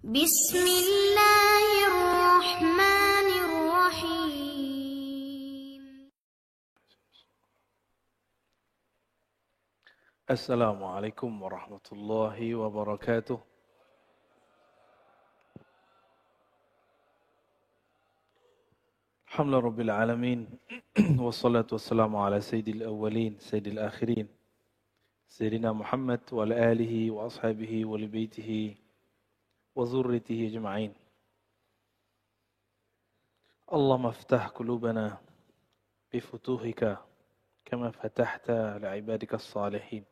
Bismillahirrahmanirrahim. Assalamualaikum warahmatullahi wabarakatuh. Alhamdulillah rabbil alamin. Wassalatu wassalamu ala sayyidil awwalin, sayyidil akhirin. Sayyidina Muhammad wa ala alihi wa ashabihi wa li baitihi wa zurriyatihi ajma'in. Allahumma aftah qulubana bifutuhika kama fatahta li'ibadika as-salihin.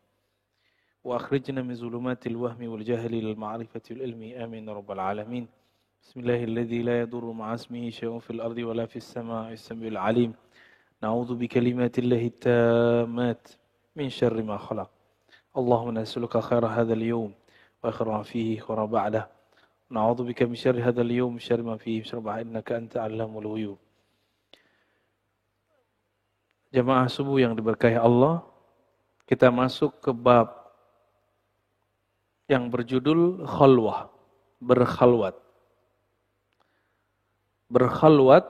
وأخرجنا من ظلمات الوهم والجهل للمعرفة والعلم آمين رب العالمين. بسم الله الذي لا يضر مع اسمه شيء في الأرض ولا في السماء السميع العليم. نعوذ بكلمات الله التامات من شر ما خلق. اللهم نسألك خير هذا اليوم وخير ما فيه وما بعده. نعوذ بك من شر هذا اليوم شر ما فيه شر ما إنك أنت علام الغيوب. Jamaah subuh yang diberkahi Allah, kita masuk ke bab yang berjudul khalwah, berkhalwat. Berkhalwat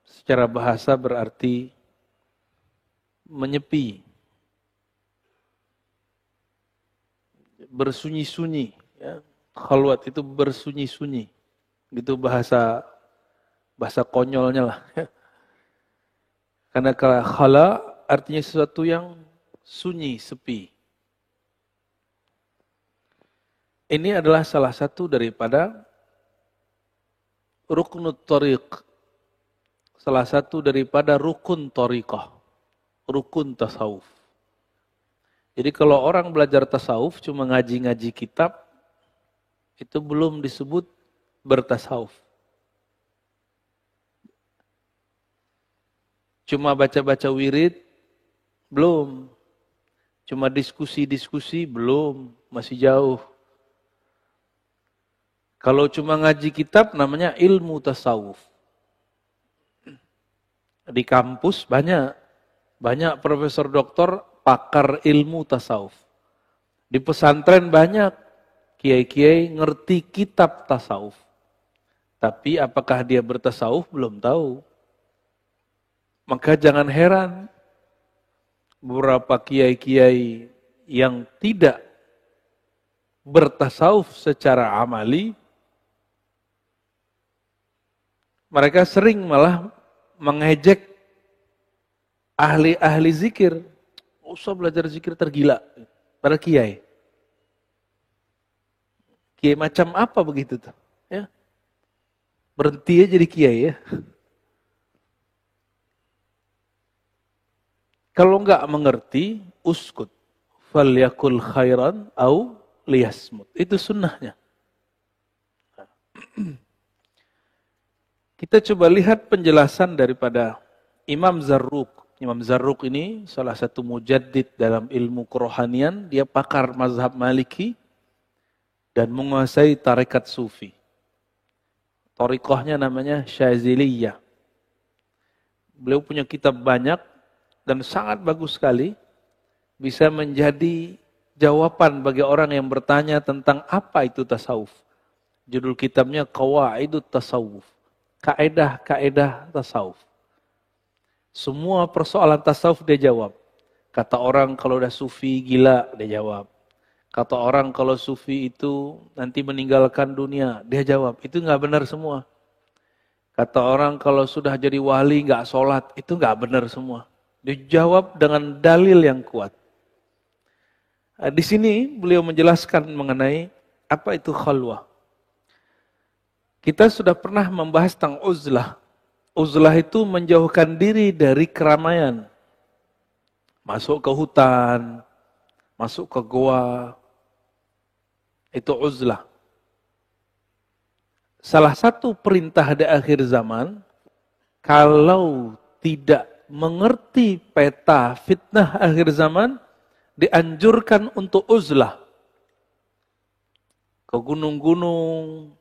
secara bahasa berarti menyepi, bersunyi-sunyi. Ya. Khalwat itu bersunyi-sunyi, gitu bahasa konyolnya lah. Karena kalau khala artinya sesuatu yang sunyi, sepi. Ini adalah salah satu daripada ruknut tariq. Salah satu daripada rukun tariqah. Rukun tasawuf. Jadi kalau orang belajar tasawuf cuma ngaji-ngaji kitab, itu belum disebut bertasawuf. Cuma baca-baca wirid, belum. Cuma diskusi-diskusi, belum. Masih jauh. Kalau cuma ngaji kitab namanya ilmu tasawuf. Di kampus banyak profesor doktor pakar ilmu tasawuf. Di pesantren banyak kiai-kiai ngerti kitab tasawuf. Tapi apakah dia bertasawuf belum tahu. Maka jangan heran beberapa kiai-kiai yang tidak bertasawuf secara amali, mereka sering malah mengejek ahli-ahli zikir. Usah belajar zikir tergila. Para kiai. Kiai macam apa begitu tuh? Ya. Berhenti aja jadi kiai ya. Kalau enggak mengerti, uskut. Falyakul khairan au liyasmut. Itu sunnahnya. Kita coba lihat penjelasan daripada Imam Zarruq. Imam Zarruq ini salah satu mujaddid dalam ilmu kerohanian. Dia pakar mazhab Maliki dan menguasai tarekat Sufi. Thariqahnya namanya Syaziliyah. Beliau punya kitab banyak dan sangat bagus sekali. Bisa menjadi jawaban bagi orang yang bertanya tentang apa itu tasawuf. Judul kitabnya Qawaidut Tasawuf. Kaedah-kaedah tasawuf. Semua persoalan tasawuf dia jawab. Kata orang kalau udah sufi gila, dia jawab. Kata orang kalau sufi itu nanti meninggalkan dunia, dia jawab. Itu nggak benar semua. Kata orang kalau sudah jadi wali nggak sholat, itu nggak benar semua. Dia jawab dengan dalil yang kuat. Di sini beliau menjelaskan mengenai apa itu khalwah. Kita sudah pernah membahas tentang uzlah. Uzlah itu menjauhkan diri dari keramaian. Masuk ke hutan, masuk ke goa. Itu uzlah. Salah satu perintah di akhir zaman, kalau tidak mengerti peta fitnah akhir zaman, dianjurkan untuk uzlah. Ke gunung-gunung,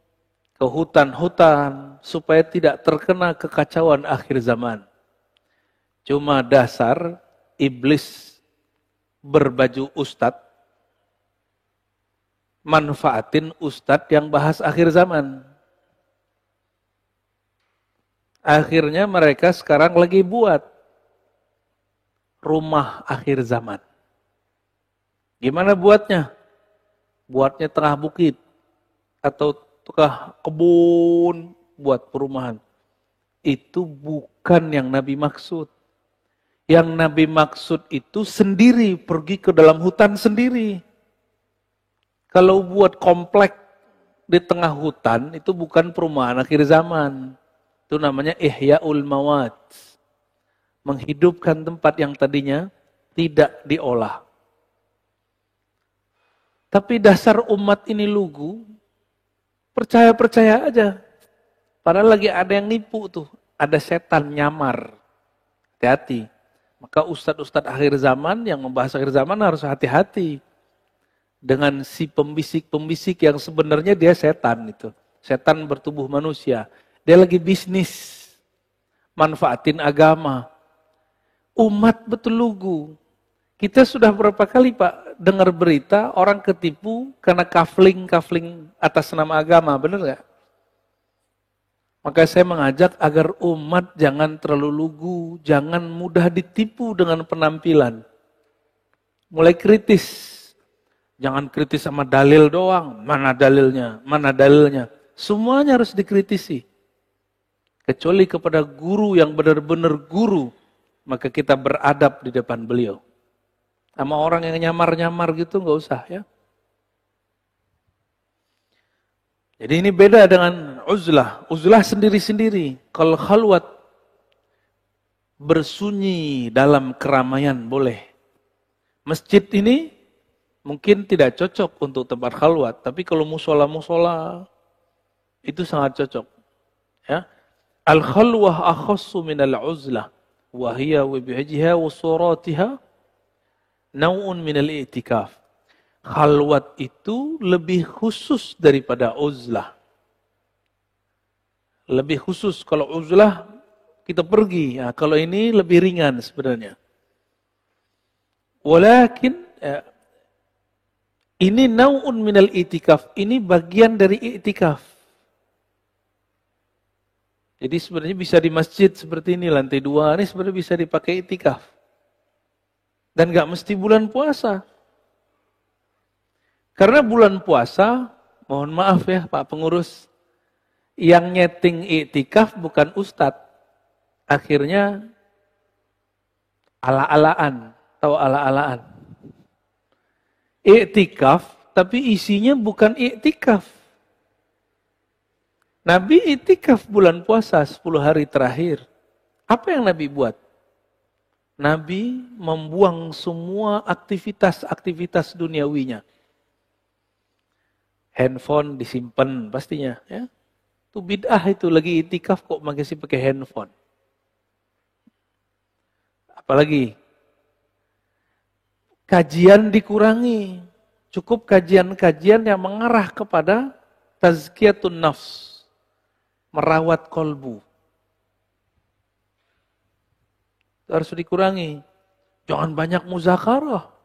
ke hutan-hutan, supaya tidak terkena kekacauan akhir zaman. Cuma dasar iblis berbaju ustadz, manfaatin ustadz yang bahas akhir zaman. Akhirnya mereka sekarang lagi buat rumah akhir zaman. Gimana buatnya? Buatnya tengah bukit atau tengah kebun buat perumahan. Itu bukan yang Nabi maksud. Yang Nabi maksud itu sendiri, pergi ke dalam hutan sendiri. Kalau buat komplek di tengah hutan, itu bukan perumahan akhir zaman. Itu namanya Ihya'ul Mawat. Menghidupkan tempat yang tadinya tidak diolah. Tapi dasar umat ini lugu, percaya-percaya aja. Padahal lagi ada yang nipu tuh, ada setan nyamar. Hati-hati. Maka ustadz-ustadz akhir zaman yang membahas akhir zaman harus hati-hati. Dengan si pembisik-pembisik yang sebenarnya dia setan itu. Setan bertubuh manusia. Dia lagi bisnis. Manfaatin agama. Umat betul lugu. Kita sudah berapa kali Pak dengar berita orang ketipu karena kafling atas nama agama, benar nggak? Maka saya mengajak agar umat jangan terlalu lugu, jangan mudah ditipu dengan penampilan. Mulai kritis. Jangan kritis sama dalil doang. Mana dalilnya? Mana dalilnya? Semuanya harus dikritisi. Kecuali kepada guru yang benar-benar guru, maka kita beradab di depan beliau. Sama orang yang nyamar-nyamar gitu nggak usah ya. Jadi ini beda dengan uzlah. Uzlah sendiri-sendiri. Kalau khalwat bersunyi dalam keramaian boleh. Masjid ini mungkin tidak cocok untuk tempat khalwat, tapi kalau musola-musola itu sangat cocok. Ya. Al-khalwah akhassu minal uzlah wa hiya wa bihajiha wa suratiha naw'un minal i'tikaf. Khalwat itu lebih khusus daripada uzlah. Lebih khusus. Kalau uzlah kita pergi. Ya, kalau ini lebih ringan sebenarnya. Walakin ini nau'un minal i'tikaf. Ini bagian dari i'tikaf. Jadi sebenarnya bisa di masjid seperti ini, lantai 2 ini sebenarnya bisa dipakai i'tikaf. Dan gak mesti bulan puasa. Karena bulan puasa, mohon maaf ya Pak Pengurus, yang nyeting i'tikaf bukan ustadz. Akhirnya ala-alaan, tahu ala-alaan. I'tikaf, tapi isinya bukan i'tikaf. Nabi i'tikaf bulan puasa 10 hari terakhir. Apa yang Nabi buat? Nabi membuang semua aktivitas-aktivitas duniawinya. Handphone disimpan pastinya, ya. Itu bid'ah itu lagi itikaf kok masih pakai handphone. Apalagi kajian dikurangi. Cukup kajian-kajian yang mengarah kepada tazkiyatun nafs, merawat kolbu. Itu harus dikurangi. Jangan banyak muzakarah.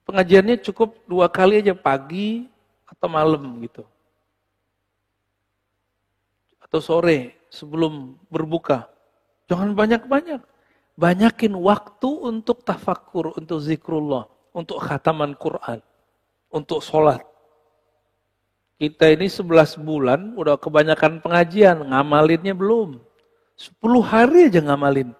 Pengajiannya cukup 2 kali aja, pagi atau malam gitu. Atau sore sebelum berbuka. Jangan banyak-banyak. Banyakin waktu untuk tafakkur, untuk zikrullah, untuk khataman Quran, untuk sholat. Kita ini 11 bulan udah kebanyakan pengajian, ngamalinnya belum. 10 hari aja ngamalin.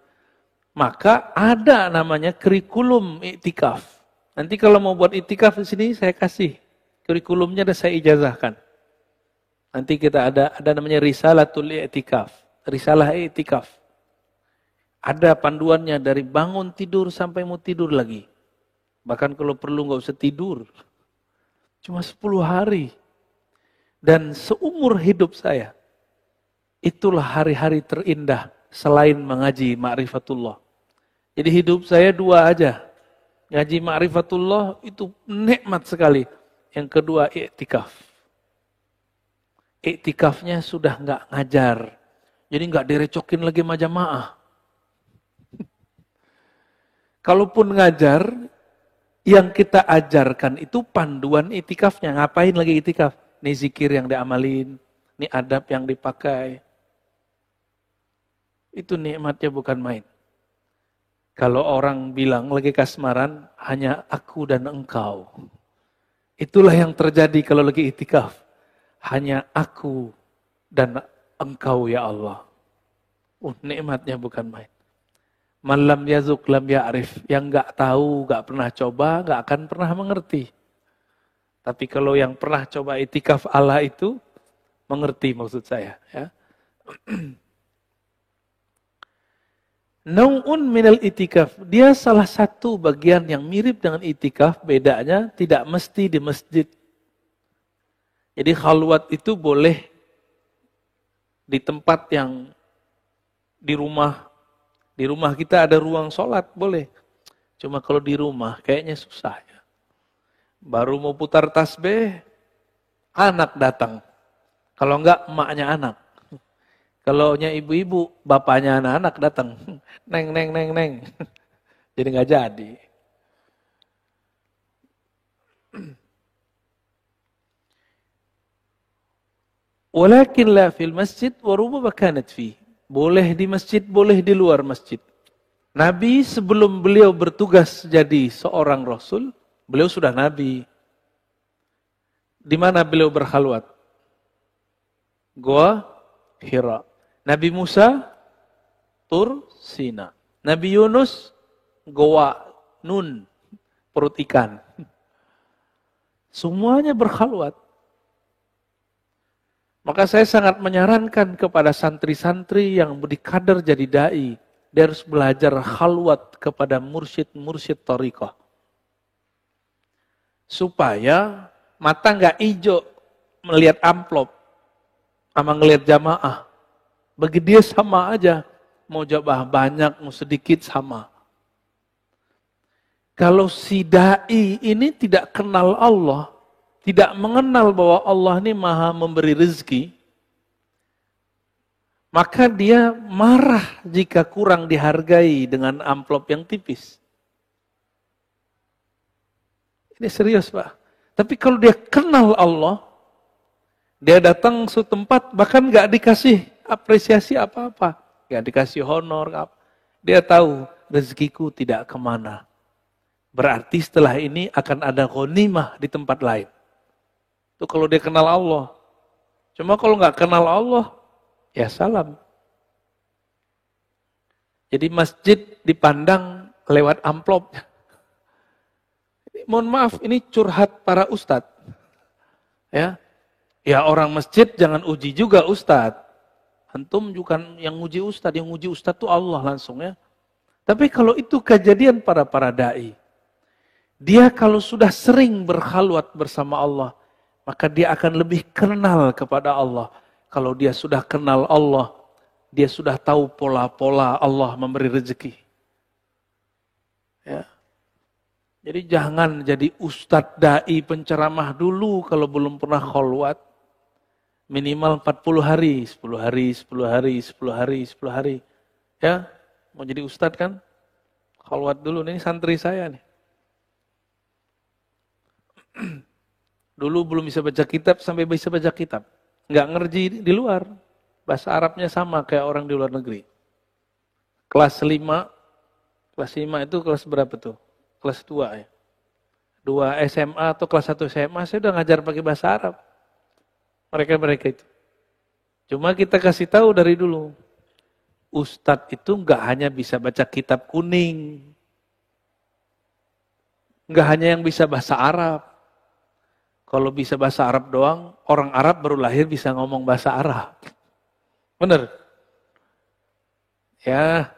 Maka ada namanya kurikulum iktikaf. Nanti kalau mau buat iktikaf di sini saya kasih kurikulumnya dan saya ijazahkan. Nanti kita ada namanya risalatul iktikaf, risalah iktikaf. Ada panduannya dari bangun tidur sampai mau tidur lagi. Bahkan kalau perlu nggak usah tidur. Cuma 10 hari. Dan seumur hidup saya, itulah hari-hari terindah selain mengaji ma'rifatullah. Jadi hidup saya 2 aja. Ngaji ma'rifatullah itu nikmat sekali. Yang kedua iktikaf. Iktikafnya sudah nggak ngajar. Jadi nggak direcokin lagi sama jamaah. Kalaupun ngajar, Yang kita ajarkan itu panduan itikafnya. Ngapain lagi itikaf? Ini zikir yang diamalin, ini adab yang dipakai. Itu nikmatnya bukan main. Kalau orang bilang lagi kasmaran, hanya aku dan engkau. Itulah yang terjadi kalau lagi itikaf. Hanya aku dan engkau ya Allah. Nikmatnya bukan main. Man lam yazuk lam ya'rif. Yang enggak tahu, enggak pernah coba, enggak akan pernah mengerti. Tapi kalau yang pernah coba itikaf Allah itu, mengerti maksud saya. Ya. Nau'un minal itikaf. Dia salah satu bagian yang mirip dengan itikaf. Bedanya tidak mesti di masjid. Jadi khalwat itu boleh di tempat yang di rumah. Di rumah kita ada ruang sholat, boleh. Cuma kalau di rumah kayaknya susah ya. Baru mau putar tasbih, anak datang. Kalau enggak, emaknya anak. Kalau nya ibu-ibu, bapaknya anak-anak datang. Neng, neng, neng, neng. Jadi nggak jadi. Walakin la fil masjid wa rubama kanat fi. Boleh di masjid, boleh di luar masjid. Nabi sebelum beliau bertugas jadi seorang rasul, beliau sudah nabi. Di mana beliau berkhalwat? Goa Hira. Nabi Musa, Tur Sina. Nabi Yunus, Goa Nun, perut ikan. Semuanya berkhalwat. Maka saya sangat menyarankan kepada santri-santri yang berdikadar jadi da'i. Dia harus belajar khalwat kepada mursyid-mursyid thariqah. Supaya mata nggak hijau melihat amplop sama ngelihat jamaah. Bagi dia sama aja. Mau jamaah banyak, mau sedikit sama. Kalau si da'i ini tidak kenal Allah, tidak mengenal bahwa Allah ini maha memberi rezeki, maka dia marah jika kurang dihargai dengan amplop yang tipis. Ini serius Pak. Tapi kalau dia kenal Allah, dia datang ke suatu tempat bahkan nggak dikasih apresiasi apa-apa, nggak dikasih honor, dia tahu rezekiku tidak kemana. Berarti setelah ini akan ada ghanimah di tempat lain. Itu kalau dia kenal Allah. Cuma kalau nggak kenal Allah, ya salam. Jadi masjid dipandang lewat amplop. Mohon maaf, ini curhat para ustadz. Ya orang masjid jangan uji juga ustadz. Antum bukan yang uji ustadz, yang uji ustadz itu Allah langsung ya. Tapi kalau itu kejadian para da'i, dia kalau sudah sering berkhalwat bersama Allah, maka dia akan lebih kenal kepada Allah. Kalau dia sudah kenal Allah, dia sudah tahu pola-pola Allah memberi rezeki. Ya. Jadi jangan jadi ustadz da'i penceramah dulu kalau belum pernah khalwat. Minimal 40 hari, 10 hari, 10 hari, 10 hari, 10 hari. Ya, mau jadi ustadz kan? Khalwat dulu, ini santri saya nih. Dulu belum bisa baca kitab, sampai bisa baca kitab. Nggak ngerti di luar. Bahasa Arabnya sama kayak orang di luar negeri. Kelas 5 itu kelas berapa tuh? Kelas 2 ya. 2 SMA atau kelas 1 SMA, saya udah ngajar pakai bahasa Arab. Mereka itu. Cuma kita kasih tahu dari dulu. Ustadz itu nggak hanya bisa baca kitab kuning. Nggak hanya yang bisa bahasa Arab. Kalau bisa bahasa Arab doang, orang Arab baru lahir bisa ngomong bahasa Arab. Bener? Ya,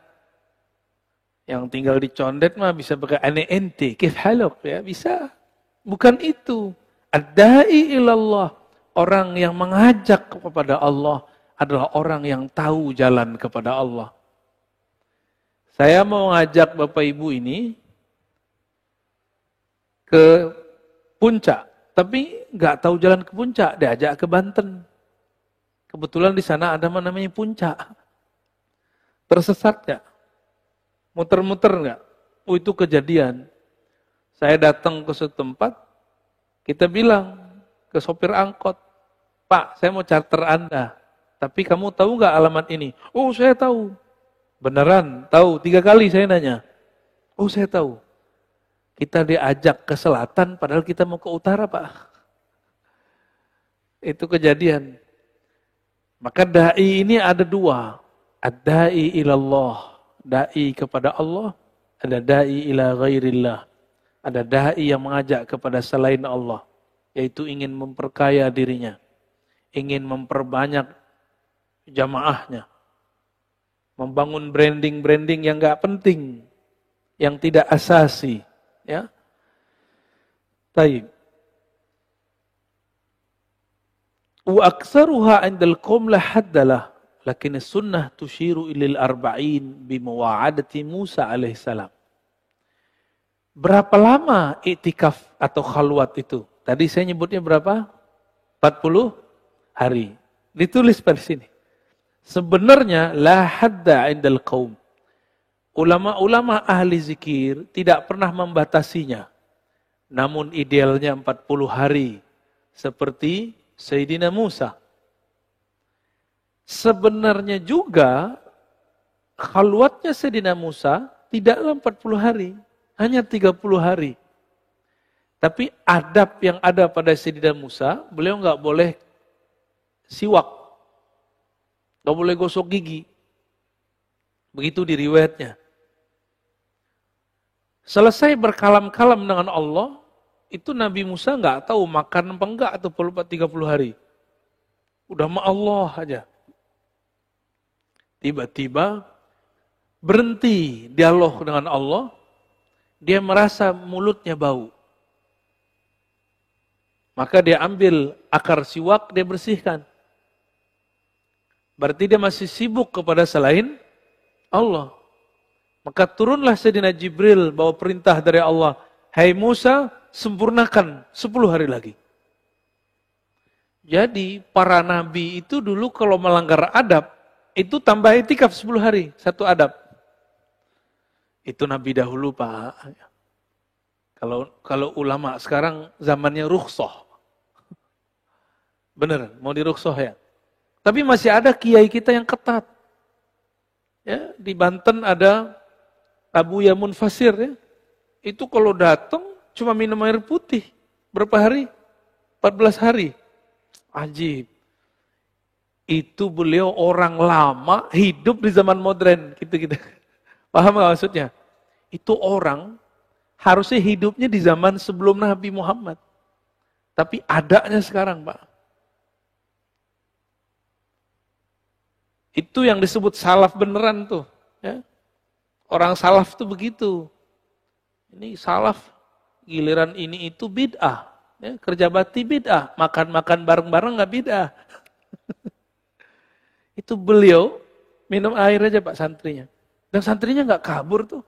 yang tinggal di Condet mah bisa pakai ane ente, kif haluk, ya bisa. Bukan itu. Ad-da'i ilallah. Orang yang mengajak kepada Allah adalah orang yang tahu jalan kepada Allah. Saya mau ngajak Bapak Ibu ini ke puncak, tapi nggak tahu jalan ke puncak, diajak ke Banten. Kebetulan di sana ada namanya puncak. Tersesat nggak? Muter-muter nggak? Oh itu kejadian. Saya datang ke suatu tempat, kita bilang ke sopir angkot, Pak, saya mau charter Anda. Tapi kamu tahu nggak alamat ini? Oh, saya tahu. Beneran, tahu. 3 kali saya nanya. Oh, saya tahu. Kita diajak ke selatan, padahal kita mau ke utara, Pak. Itu kejadian. Maka da'i ini ada 2. Ad-da'i ilallah. Da'i kepada Allah. Ada da'i ila ghairillah. Ada da'i yang mengajak kepada selain Allah. Yaitu ingin memperkaya dirinya. Ingin memperbanyak jamaahnya. Membangun branding-branding yang gak penting. Yang tidak asasi. Ya. Taib. Wa aksaruha indal qawm la haddalah. Lakin sunnah tushiru ilil arba'in bimawa'adati Musa alaihissalam. Berapa lama iktikaf atau khalwat itu? Tadi saya nyebutnya berapa? 40 hari. Ditulis pada sini. Sebenarnya la hadda indal qaum. Ulama-ulama ahli zikir tidak pernah membatasinya. Namun idealnya 40 hari. Seperti Sayyidina Musa. Sebenarnya juga khalwatnya Sayyidina Musa tidaklah 40 hari. Hanya 30 hari. Tapi adab yang ada pada Sayyidina Musa, beliau nggak boleh siwak. Nggak boleh gosok gigi. Begitu di riwayatnya. Selesai berkalam-kalam dengan Allah, itu Nabi Musa nggak tahu makan apa enggak atau perlu 30 hari. Udah sama Allah aja. Tiba-tiba berhenti dialog dengan Allah, dia merasa mulutnya bau. Maka dia ambil akar siwak, dia bersihkan. Berarti dia masih sibuk kepada selain Allah. Maka turunlah Sayyidina Jibril bawa perintah dari Allah. Hai Musa, sempurnakan 10 hari lagi. Jadi para nabi itu dulu kalau melanggar adab, itu tambah itikaf 10 hari, satu adab. Itu nabi dahulu, Pak. Kalau ulama sekarang zamannya rukhsah. Bener, mau dirukhsah ya. Tapi masih ada kiai kita yang ketat. Ya, di Banten ada Abu Yamun Fasir ya. Itu kalau datang cuma minum air putih. Berapa hari? 14 hari. Ajib. Itu beliau orang lama hidup di zaman modern. Gitu-gitu. Paham gak maksudnya? Itu orang harusnya hidupnya di zaman sebelum Nabi Muhammad. Tapi adanya sekarang, Pak. Itu yang disebut salaf beneran tuh. Ya. Orang salaf tuh begitu. Ini salaf, giliran ini itu bid'ah. Ya, kerja bakti bid'ah. Makan-makan bareng-bareng gak bid'ah. Itu beliau minum air aja Pak santrinya. Dan santrinya gak kabur tuh.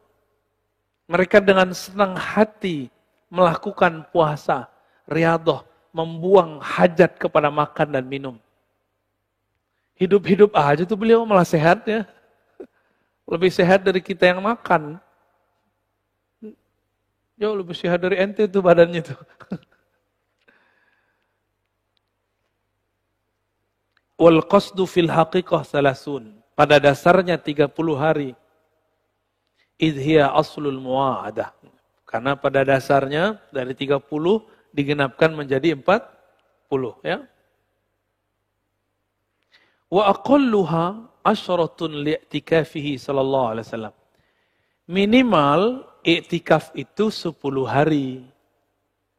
Mereka dengan senang hati melakukan puasa, riyadhah, membuang hajat kepada makan dan minum. Hidup-hidup aja tuh beliau malah sehat ya. Lebih sehat dari kita yang makan. Jauh lebih sehat dari ente tuh badannya tuh. Wal qasdu fil haqiqah salasun. Pada dasarnya 30 hari. Idhiya aslul mu'adah. Karena pada dasarnya dari 30 digenapkan menjadi 40. Ya. Wa aqalluha asyaratun li'tikafihi sallallahu alaihi wasallam. Minimal i'tikaf itu 10 hari.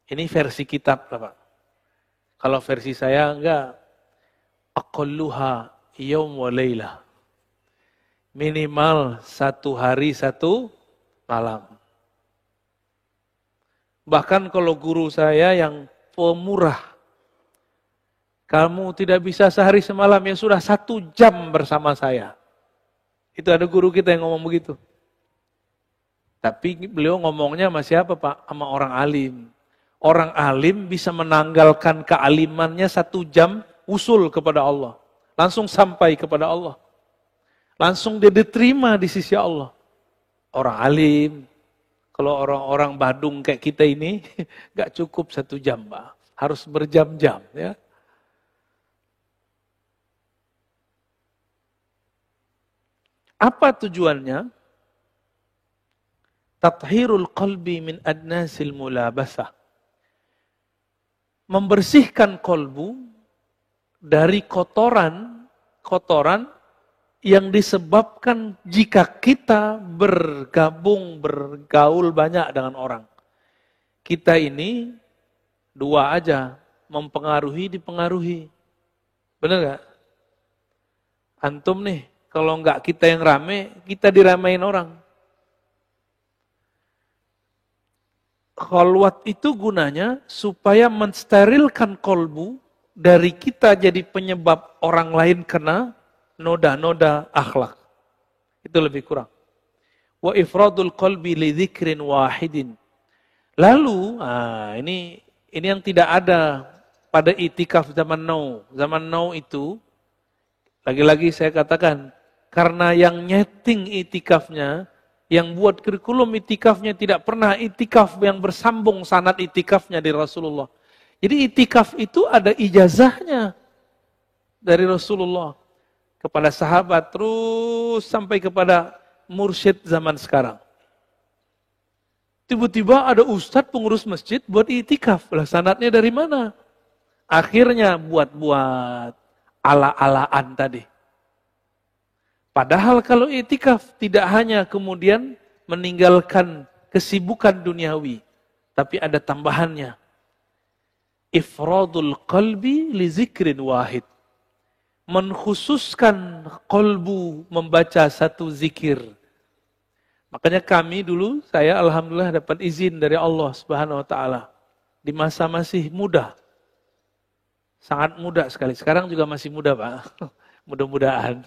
Ini versi kitab, Pak. Kalau versi saya enggak. Aqalluha yaum wa laylah. Minimal 1 hari 1 malam. Bahkan kalau guru saya yang pemurah, kamu tidak bisa sehari semalam, ya sudah 1 jam bersama saya. Itu ada guru kita yang ngomong begitu. Tapi beliau ngomongnya sama siapa Pak? Sama orang alim. Orang alim bisa menanggalkan kealimannya 1 jam usul kepada Allah. Langsung sampai kepada Allah. Langsung dia diterima di sisi Allah. Orang alim, Kalau orang-orang Badung kayak kita ini, nggak cukup 1 jam, Pak. Harus berjam-jam, ya. Apa tujuannya? Tathhirul qalbi min adnasil mulabasah. Membersihkan kolbu dari kotoran yang disebabkan jika kita bergaul banyak dengan orang. Kita ini 2 aja, mempengaruhi, dipengaruhi. Benar gak? Antum nih, kalau enggak kita yang rame, kita diramain orang. Khalwat itu gunanya supaya mensterilkan kolbu dari kita jadi penyebab orang lain kena noda-noda akhlak. Itu lebih kurang. Wa ifradul qalbi li dzikrin wahidin. Lalu, ini yang tidak ada pada itikaf zaman now. Zaman now itu, lagi-lagi saya katakan, karena yang nyeting itikafnya, yang buat kurikulum itikafnya tidak pernah itikaf yang bersambung sanad itikafnya di Rasulullah. Jadi itikaf itu ada ijazahnya dari Rasulullah kepada sahabat terus sampai kepada mursyid zaman sekarang. Tiba-tiba ada ustadz pengurus masjid buat itikaf. Lah sanadnya dari mana? Akhirnya buat-buat ala-alaan tadi. Padahal kalau itikaf tidak hanya kemudian meninggalkan kesibukan duniawi, tapi ada tambahannya. Ifradul qalbi li zikrin wahid. Menkhususkan kolbu membaca satu zikir. Makanya kami dulu, saya alhamdulillah dapat izin dari Allah Subhanahu wa taala di masa masih muda. Sangat muda sekali. Sekarang juga masih muda, Pak. Mudah-mudahan.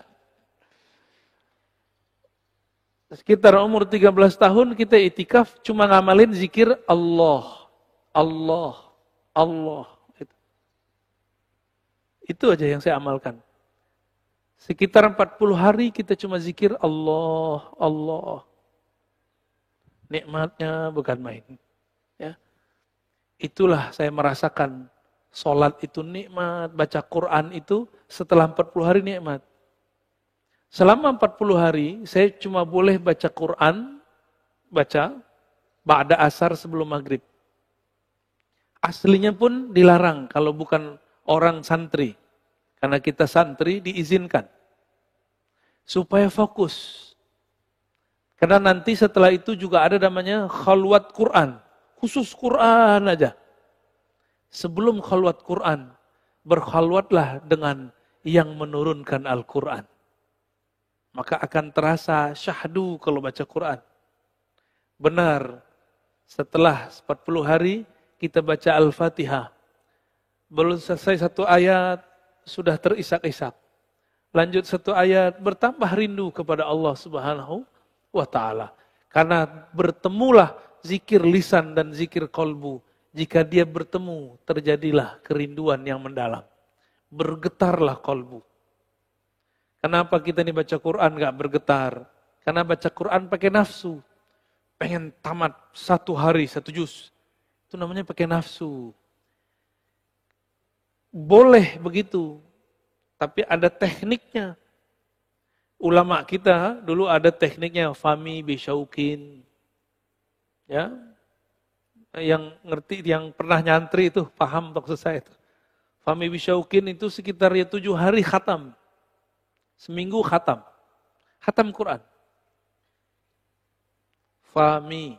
Sekitar umur 13 tahun kita itikaf cuma ngamalin zikir Allah. Allah. Allah. Itu aja yang saya amalkan. Sekitar 40 hari kita cuma zikir Allah. Allah. Nikmatnya bukan main. Ya. Itulah saya merasakan sholat itu nikmat, baca Quran itu setelah 40 hari nikmat. Selama 40 hari, saya cuma boleh baca Quran, ba'da asar sebelum maghrib. Aslinya pun dilarang kalau bukan orang santri. Karena kita santri diizinkan. Supaya fokus. Karena nanti setelah itu juga ada namanya khalwat Quran. Khusus Quran aja. Sebelum khalwat Quran, berkhalwatlah dengan yang menurunkan Al-Quran. Maka akan terasa syahdu kalau baca Quran. Benar, setelah 40 hari kita baca Al-Fatihah. Belum selesai 1 ayat, sudah terisak-isak. Lanjut 1 ayat, bertambah rindu kepada Allah Subhanahu wa ta'ala. Karena bertemulah zikir lisan dan zikir kolbu. Jika dia bertemu, terjadilah kerinduan yang mendalam. Bergetarlah kolbu. Kenapa kita ini baca Quran gak bergetar? Karena baca Quran pakai nafsu. Pengen tamat 1 hari 1 juz. Itu namanya pakai nafsu. Boleh begitu. Tapi ada tekniknya. Ulama kita dulu ada tekniknya. Fami bisyaukin. Ya. Yang ngerti, yang pernah nyantri itu. Paham maksud saya itu. Fami bisyaukin itu sekitar 7 hari khatam. Seminggu khatam. Khatam Quran. Fa-mi.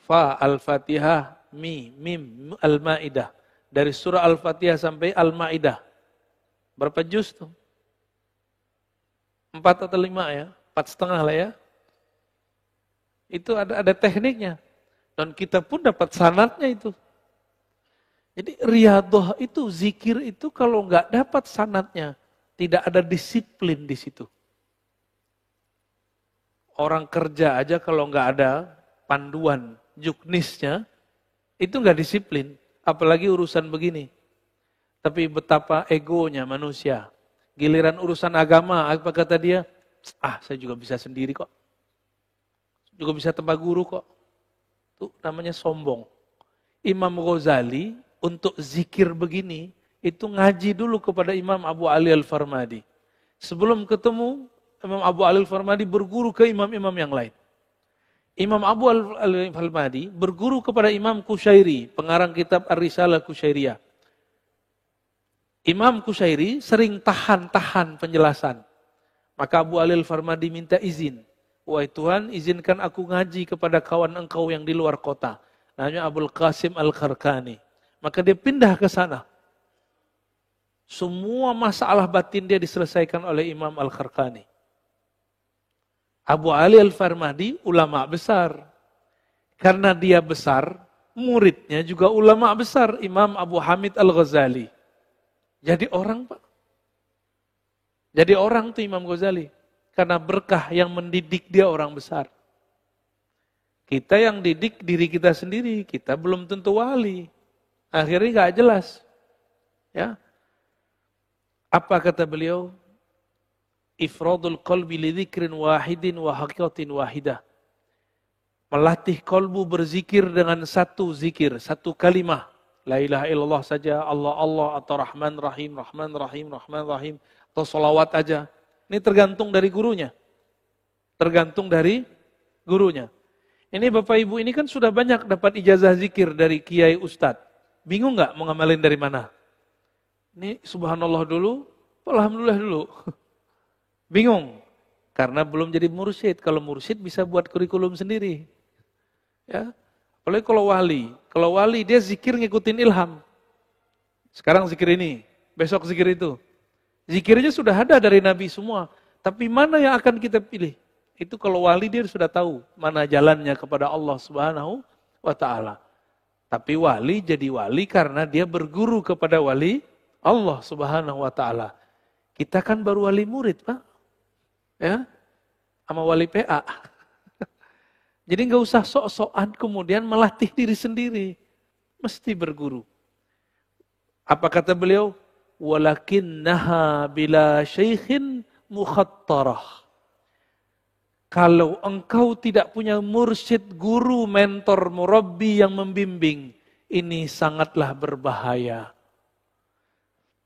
Fa al-Fatihah. Mi. Mim. Al-Ma'idah. Dari surah Al-Fatihah sampai Al-Ma'idah. Berapa juz tuh? 4 atau 5 ya? 4,5 lah ya. Itu ada tekniknya. Dan kita pun dapat sanadnya itu. Jadi riyadhah itu, zikir itu kalau nggak dapat sanadnya, tidak ada disiplin di situ. Orang kerja aja kalau nggak ada panduan juknisnya, itu nggak disiplin. Apalagi urusan begini. Tapi betapa egonya manusia. Giliran urusan agama, apa kata dia? Saya juga bisa sendiri kok. Juga bisa tanpa guru kok. Itu namanya sombong. Imam Ghazali untuk zikir begini, itu ngaji dulu kepada Imam Abu Ali Al-Farmadi. Sebelum ketemu, Imam Abu Ali Al-Farmadi berguru ke imam-imam yang lain. Imam Abu Ali Al-Farmadi berguru kepada Imam Kushairi, pengarang kitab Ar-Risalah Kushairiyah. Imam Kushairi sering tahan-tahan penjelasan. Maka Abu Ali Al-Farmadi minta izin. Wahai Tuhan, izinkan aku ngaji kepada kawan engkau yang di luar kota. Namanya Abul Qasim Al-Kharkani. Maka dia pindah ke sana. Semua masalah batin dia diselesaikan oleh Imam Al-Kharkani. Abu Ali Al-Farmadi ulama besar. Karena dia besar, muridnya juga ulama besar. Imam Abu Hamid Al-Ghazali. Jadi orang, Pak. Jadi orang tuh Imam Ghazali. Karena berkah yang mendidik dia orang besar. Kita yang didik diri kita sendiri, kita belum tentu wali. Akhirnya nggak jelas. Ya. Apa kata beliau? Ifradul qalbi li dzikrin wahidin wa haqiqatin wahidah. Melatih kolbu berzikir dengan satu zikir, satu kalimah. La ilaha illallah saja, Allah Allah atau Rahman Rahim, Rahman Rahim, Rahman Rahim. Atau salawat aja. Ini tergantung dari gurunya. Tergantung dari gurunya. Ini Bapak Ibu ini kan sudah banyak dapat ijazah zikir dari kiai ustadz. Bingung nggak mau ngamalin dari mana? Ini subhanallah dulu, alhamdulillah dulu. Bingung. Karena belum jadi mursyid. Kalau mursyid bisa buat kurikulum sendiri. Ya. Apalagi kalau wali. Kalau wali dia zikir ngikutin ilham. Sekarang zikir ini, besok zikir itu. Zikirnya sudah ada dari Nabi semua. Tapi mana yang akan kita pilih? Itu kalau wali dia sudah tahu mana jalannya kepada Allah Subhanahu wa ta'ala. Tapi wali jadi wali karena dia berguru kepada wali Allah Subhanahu wa ta'ala. Kita kan baru wali murid, Pak. Ya. Sama wali PA. Jadi enggak usah sok-sokan kemudian melatih diri sendiri. Mesti berguru. Apa kata beliau? Walakinnaha bila syaikhin mukhattarah. Kalau engkau tidak punya mursyid, guru, mentor, murabbi yang membimbing, ini sangatlah berbahaya.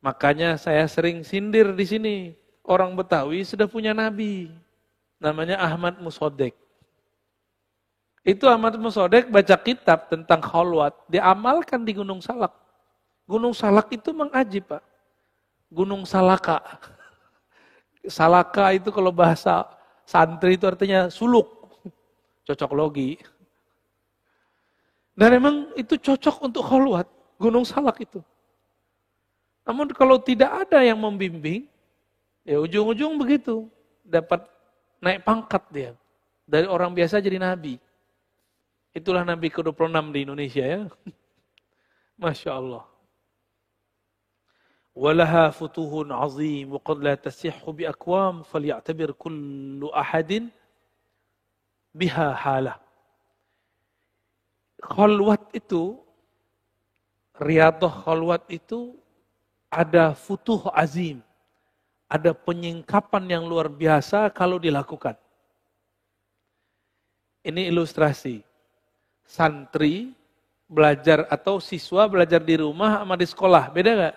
Makanya saya sering sindir di sini. Orang Betawi sudah punya nabi. Namanya Ahmad Musodek. Itu Ahmad Musodek baca kitab tentang khalwat. Diamalkan di Gunung Salak. Gunung Salak itu mengajib, Pak. Gunung Salaka. Salaka itu kalau bahasa santri itu artinya suluk. Cocok logi. Dan memang itu cocok untuk khalwat. Gunung Salak itu. Namun kalau tidak ada yang membimbing, ya ujung-ujung begitu. Dapat naik pangkat dia. Dari orang biasa jadi nabi. Itulah Nabi ke-26 di Indonesia ya. Masya Allah. Walaha futuhun azim wa qad la tasihhu bi aqwam falya'tabir kullu ahadin biha halah. Khalwat itu, riyadhah khalwat itu ada futuh azim. Ada penyingkapan yang luar biasa kalau dilakukan. Ini ilustrasi. Santri belajar atau siswa belajar di rumah sama di sekolah, beda gak?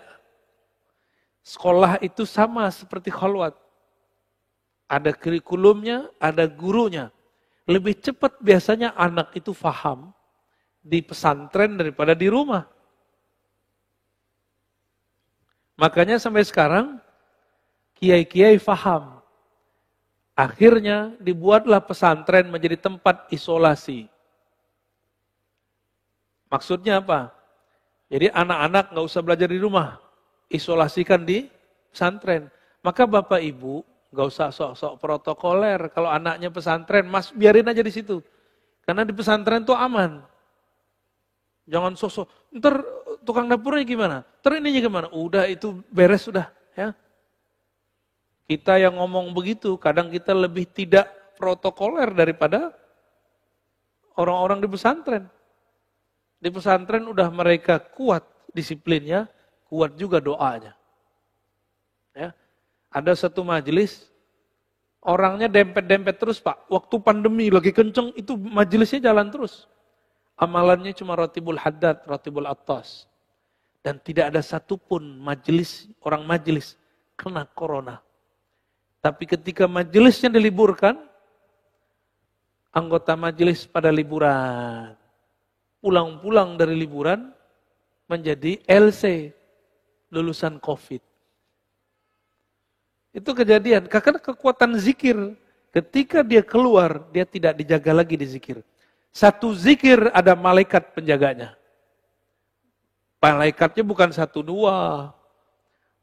Sekolah itu sama seperti khalwat. Ada kurikulumnya, ada gurunya. Lebih cepat biasanya anak itu faham di pesantren daripada di rumah. Makanya sampai sekarang kiai-kiai faham. Akhirnya dibuatlah pesantren menjadi tempat isolasi. Maksudnya apa? Jadi anak-anak nggak usah belajar di rumah. Isolasikan di pesantren. Maka Bapak Ibu nggak usah sok-sok protokoler. Kalau anaknya pesantren, mas biarin aja di situ. Karena di pesantren itu aman. Jangan sok-sok. Ntar tukang dapurnya gimana? Ntar ininya gimana? Udah itu beres sudah. Ya. Kita yang ngomong begitu, kadang kita lebih tidak protokoler daripada orang-orang di pesantren. Di pesantren udah mereka kuat disiplinnya, kuat juga doanya. Ya. Ada satu majelis, orangnya dempet-dempet terus Pak. Waktu pandemi lagi kenceng, itu majelisnya jalan terus. Amalannya cuma Ratibul Haddad, Ratibul Attas. Dan tidak ada satupun orang majelis kena corona. Tapi ketika majelisnya diliburkan, anggota majelis pada liburan. Pulang-pulang dari liburan menjadi LC, lulusan COVID. Itu kejadian, karena kekuatan zikir. Ketika dia keluar, dia tidak dijaga lagi di zikir. Satu zikir ada malaikat penjaganya. Malaikatnya bukan 1, 2.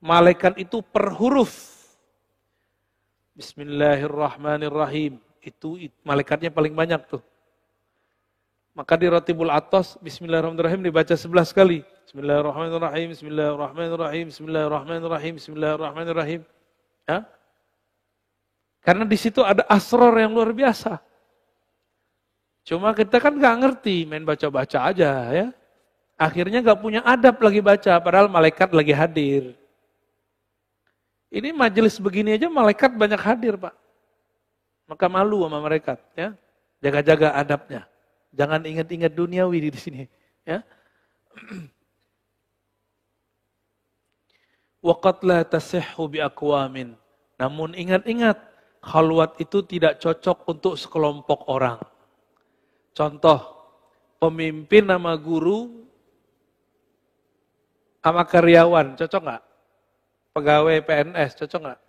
Malaikat itu per huruf. Bismillahirrahmanirrahim. Itu malaikatnya paling banyak tuh. Maka di Ratibul Attas, Bismillahirrahmanirrahim dibaca 11 kali. Bismillahirrahmanirrahim, Bismillahirrahmanirrahim, Bismillahirrahmanirrahim, Bismillahirrahmanirrahim. Ya? Karena di situ ada asrar yang luar biasa. Cuma kita kan nggak ngerti, main baca-baca aja ya. Akhirnya nggak punya adab lagi baca, padahal malaikat lagi hadir. Ini majelis begini aja malaikat banyak hadir, Pak. Maka malu sama malaikat, ya. Jaga-jaga adabnya. Jangan ingat-ingat duniawi di sini, ya. Waqad la tasihhu bi aqwamin. Namun ingat-ingat, khalwat itu tidak cocok untuk sekelompok orang. Contoh, pemimpin sama guru sama karyawan, cocok nggak? Pegawai PNS, cocok nggak?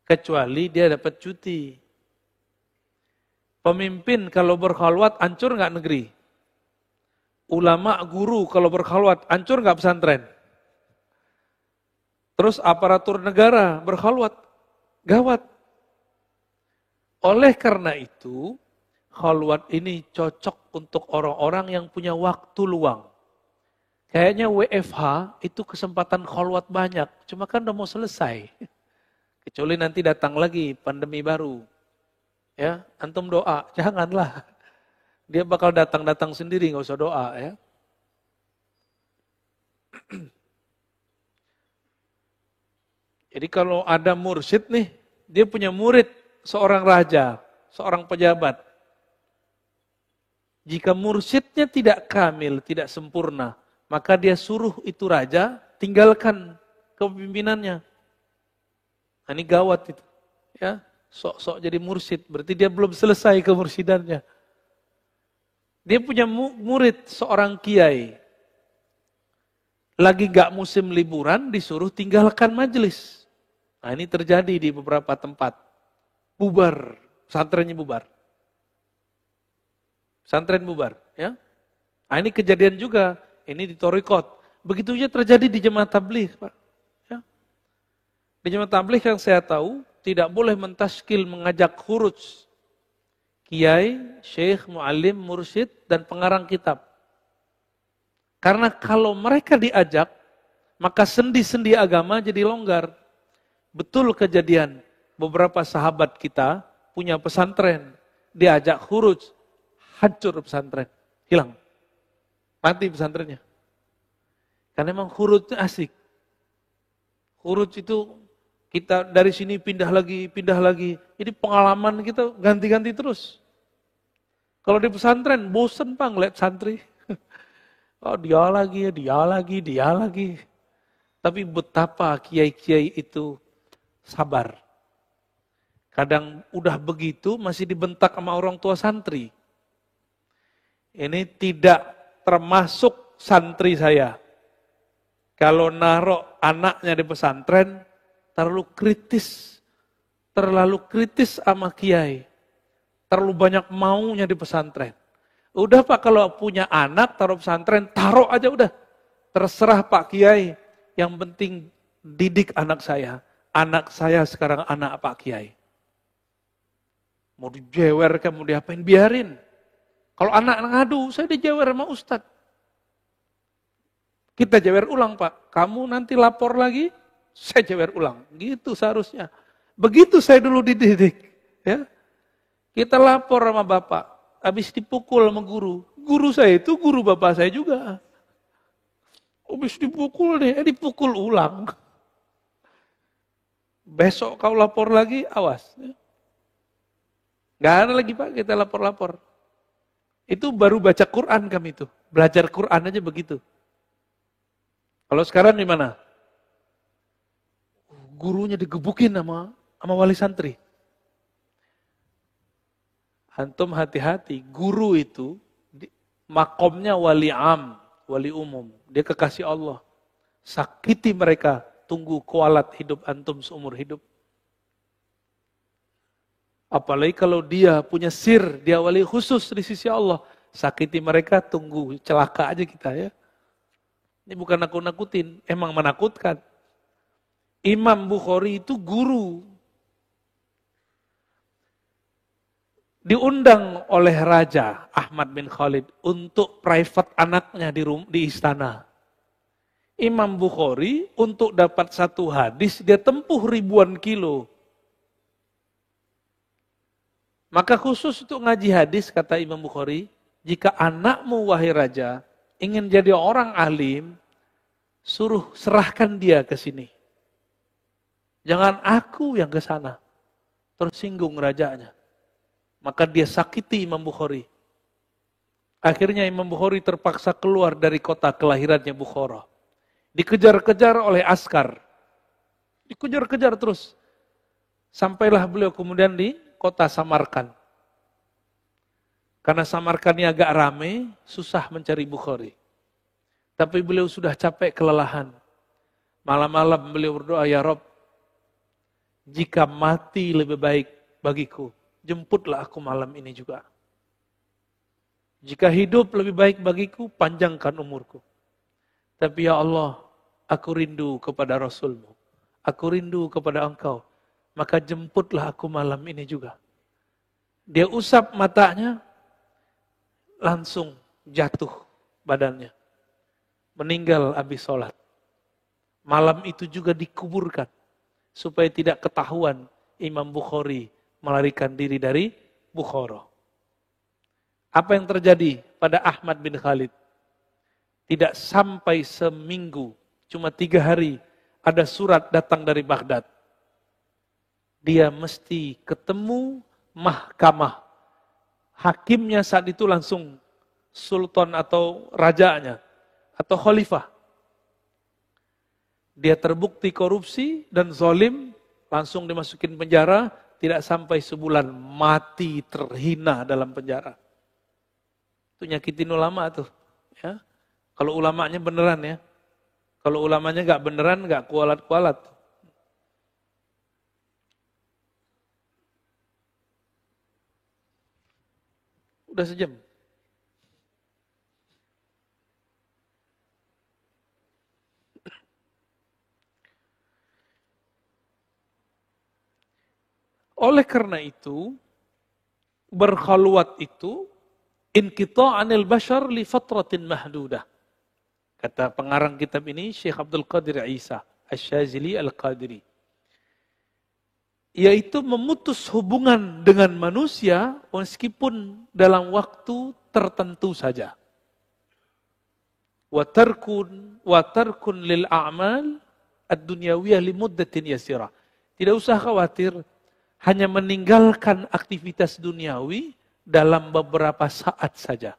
Kecuali dia dapat cuti. Pemimpin kalau berkhalwat, hancur nggak negeri? Ulama, guru kalau berkhalwat, hancur nggak pesantren? Terus aparatur negara berkhalwat, gawat. Oleh karena itu, khalwat ini cocok untuk orang-orang yang punya waktu luang. Kayaknya WFH itu kesempatan khalwat banyak, cuma kan udah mau selesai. Kecuali nanti datang lagi pandemi baru. Ya, antum doa, janganlah. Dia bakal datang-datang sendiri, nggak usah doa ya. Jadi kalau ada mursyid nih, dia punya murid seorang raja, seorang pejabat. Jika mursyidnya tidak kamil, tidak sempurna, maka dia suruh itu raja tinggalkan kepemimpinannya. Nah, ini gawat itu. Ya, sok-sok jadi mursyid, berarti dia belum selesai kemursidannya. Dia punya murid seorang kiai. Lagi gak musim liburan, disuruh tinggalkan majelis. Nah, ini terjadi di beberapa tempat. Bubar, pesantrennya bubar. Pesantren bubar, ya. Nah, ini kejadian juga, ini di Thariqat. Begitu saja terjadi di jemaah tabligh, Pak. Ya. Di jemaah tabligh yang saya tahu, tidak boleh mentaskil mengajak khuruj kiai, syekh, muallim, mursyid, dan pengarang kitab. Karena kalau mereka diajak, maka sendi-sendi agama jadi longgar. Betul kejadian, beberapa sahabat kita punya pesantren, diajak khuruj, hancur pesantren, hilang. Mati pesantrennya. Karena memang khuruj asik. Khuruj itu kita dari sini pindah lagi. Jadi pengalaman kita ganti-ganti terus. Kalau di pesantren, bosen Pak ngeliat santri. Oh dia lagi. Tapi betapa kiai-kiai itu sabar. Kadang udah begitu masih dibentak sama orang tua santri. Ini tidak termasuk santri saya. Kalau naruh anaknya di pesantren, terlalu kritis sama kiai. Terlalu banyak maunya di pesantren. Udah Pak, kalau punya anak taruh pesantren, taruh aja udah. Terserah Pak Kiai, yang penting didik anak saya. Anak saya sekarang anak Pak Kiai. Mau dijewer, mau diapain, biarin. Kalau anak ngadu, saya dijewer sama Ustadz. Kita jewer ulang Pak, kamu nanti lapor lagi, saya jewer ulang. Gitu seharusnya. Begitu saya dulu dididik. Ya. Kita lapor sama Bapak, habis dipukul sama guru. Guru saya itu guru Bapak saya juga. Habis dipukul dipukul ulang. Besok kau lapor lagi, awas. Gak ada lagi Pak, kita lapor-lapor. Itu baru baca Quran kami itu. Belajar Quran aja begitu. Kalau sekarang gimana? Gurunya digebukin sama wali santri. Antum hati-hati, guru itu makomnya wali am, wali umum. Dia kekasih Allah. Sakiti mereka, tunggu kualat hidup antum seumur hidup. Apalagi kalau dia punya sir, dia wali khusus di sisi Allah. Sakiti mereka, tunggu celaka aja kita ya. Ini bukan nakut-nakutin, emang menakutkan. Imam Bukhari itu guru. Diundang oleh Raja Ahmad bin Khalid untuk private anaknya di istana. Imam Bukhari untuk dapat satu hadis, dia tempuh ribuan kilo. Maka khusus untuk ngaji hadis, kata Imam Bukhari, jika anakmu wahai raja, ingin jadi orang alim, suruh serahkan dia ke sini. Jangan aku yang ke sana. Tersinggung rajanya. Maka dia sakiti Imam Bukhari. Akhirnya Imam Bukhari terpaksa keluar dari kota kelahirannya Bukhara. Dikejar-kejar oleh askar. Dikejar-kejar terus. Sampailah beliau kemudian di kota Samarkand. Karena Samarkand ini agak ramai, susah mencari Bukhari. Tapi beliau sudah capek, kelelahan. Malam-malam beliau berdoa, ya Rob, jika mati lebih baik bagiku, jemputlah aku malam ini juga. Jika hidup lebih baik bagiku, panjangkan umurku. Tapi ya Allah, aku rindu kepada Rasulmu. Aku rindu kepada Engkau. Maka jemputlah aku malam ini juga. Dia usap matanya, langsung jatuh badannya. Meninggal habis sholat. Malam itu juga dikuburkan. Supaya tidak ketahuan Imam Bukhari melarikan diri dari Bukhara. Apa yang terjadi pada Ahmad bin Khalid? Tidak sampai seminggu, cuma 3 hari, ada surat datang dari Baghdad. Dia mesti ketemu mahkamah. Hakimnya saat itu langsung sultan atau rajanya, atau khalifah. Dia terbukti korupsi dan zalim, langsung dimasukin penjara, tidak sampai sebulan, mati terhina dalam penjara. Itu nyakitin ulama tuh. Ya. Kalau ulamanya beneran ya. Kalau ulamanya nggak beneran, nggak kualat-kualat. Udah sejam. Oleh karena itu, berkhalwat itu, inqita'anil bashar li fatratin mahdudah. Kata pengarang kitab ini, Syekh Abdul Qadir Isa, Asy-Syadzili Al-Qadiri. Yaitu memutus hubungan dengan manusia, meskipun dalam waktu tertentu saja. Wa tarkun lil a'mal ad-dunyawiyah li muddatin yasirah. Tidak usah khawatir, hanya meninggalkan aktivitas duniawi dalam beberapa saat saja.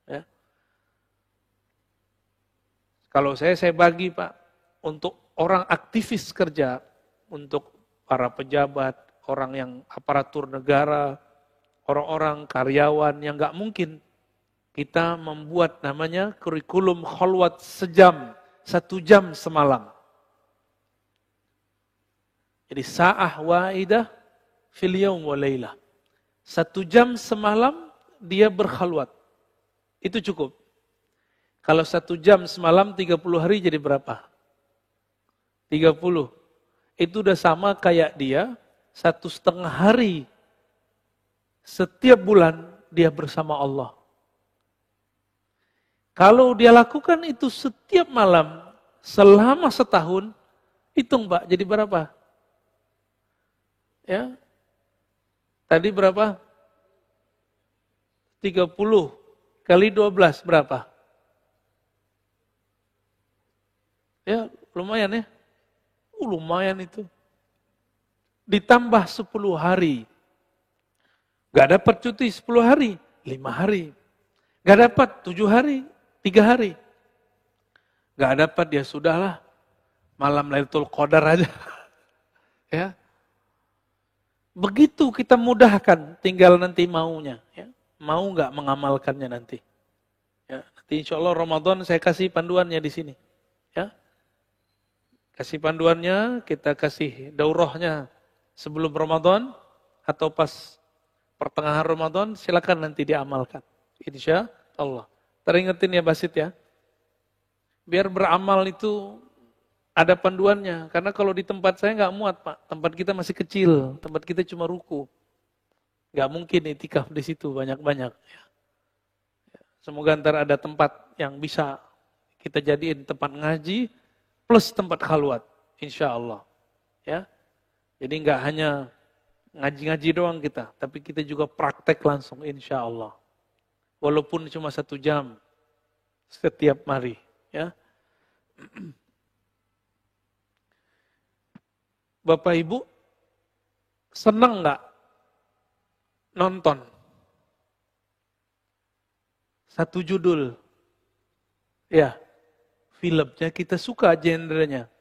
Ya. Kalau saya bagi Pak, untuk orang aktivis kerja, untuk para pejabat, orang yang aparatur negara, orang-orang karyawan yang nggak mungkin kita membuat namanya kurikulum khalwat sejam, 1 jam semalam. Jadi sa'ah wa'idah fil yaum wa laylah. 1 jam semalam dia berkhalwat. Itu cukup. Kalau 1 jam semalam 30 hari jadi berapa? 30. Itu udah sama kayak dia 1,5 hari setiap bulan dia bersama Allah. Kalau dia lakukan itu setiap malam selama setahun, hitung Pak, jadi berapa? Ya. Tadi berapa? 30 kali 12 berapa? Ya, lumayan ya. Lumayan itu. Ditambah 10 hari. Gak dapat cuti 10 hari, 5 hari. Gak dapat 7 hari, 3 hari. Gak dapat, ya sudahlah. Malam Lailatul Qadar aja. Ya. Begitu kita mudahkan, tinggal nanti maunya. Ya. Mau nggak mengamalkannya nanti. Ya. Nanti insya Allah Ramadan saya kasih panduannya di sini. Ya. Kasih panduannya, kita kasih daurahnya sebelum Ramadan atau pas pertengahan Ramadan, silakan nanti diamalkan. Insya Allah. Teringetin ya Basit ya. Biar beramal itu ada panduannya. Karena kalau di tempat saya nggak muat Pak. Tempat kita masih kecil. Tempat kita cuma ruku. Nggak mungkin itikaf di situ banyak-banyak. Semoga ntar ada tempat yang bisa kita jadiin tempat ngaji plus tempat khalwat. Insya Allah. Ya. Jadi nggak hanya ngaji-ngaji doang kita. Tapi kita juga praktek langsung insya Allah. Walaupun cuma 1 jam setiap hari. Ya. Bapak Ibu, senang nggak nonton satu judul? Ya, filmnya kita suka genrenya.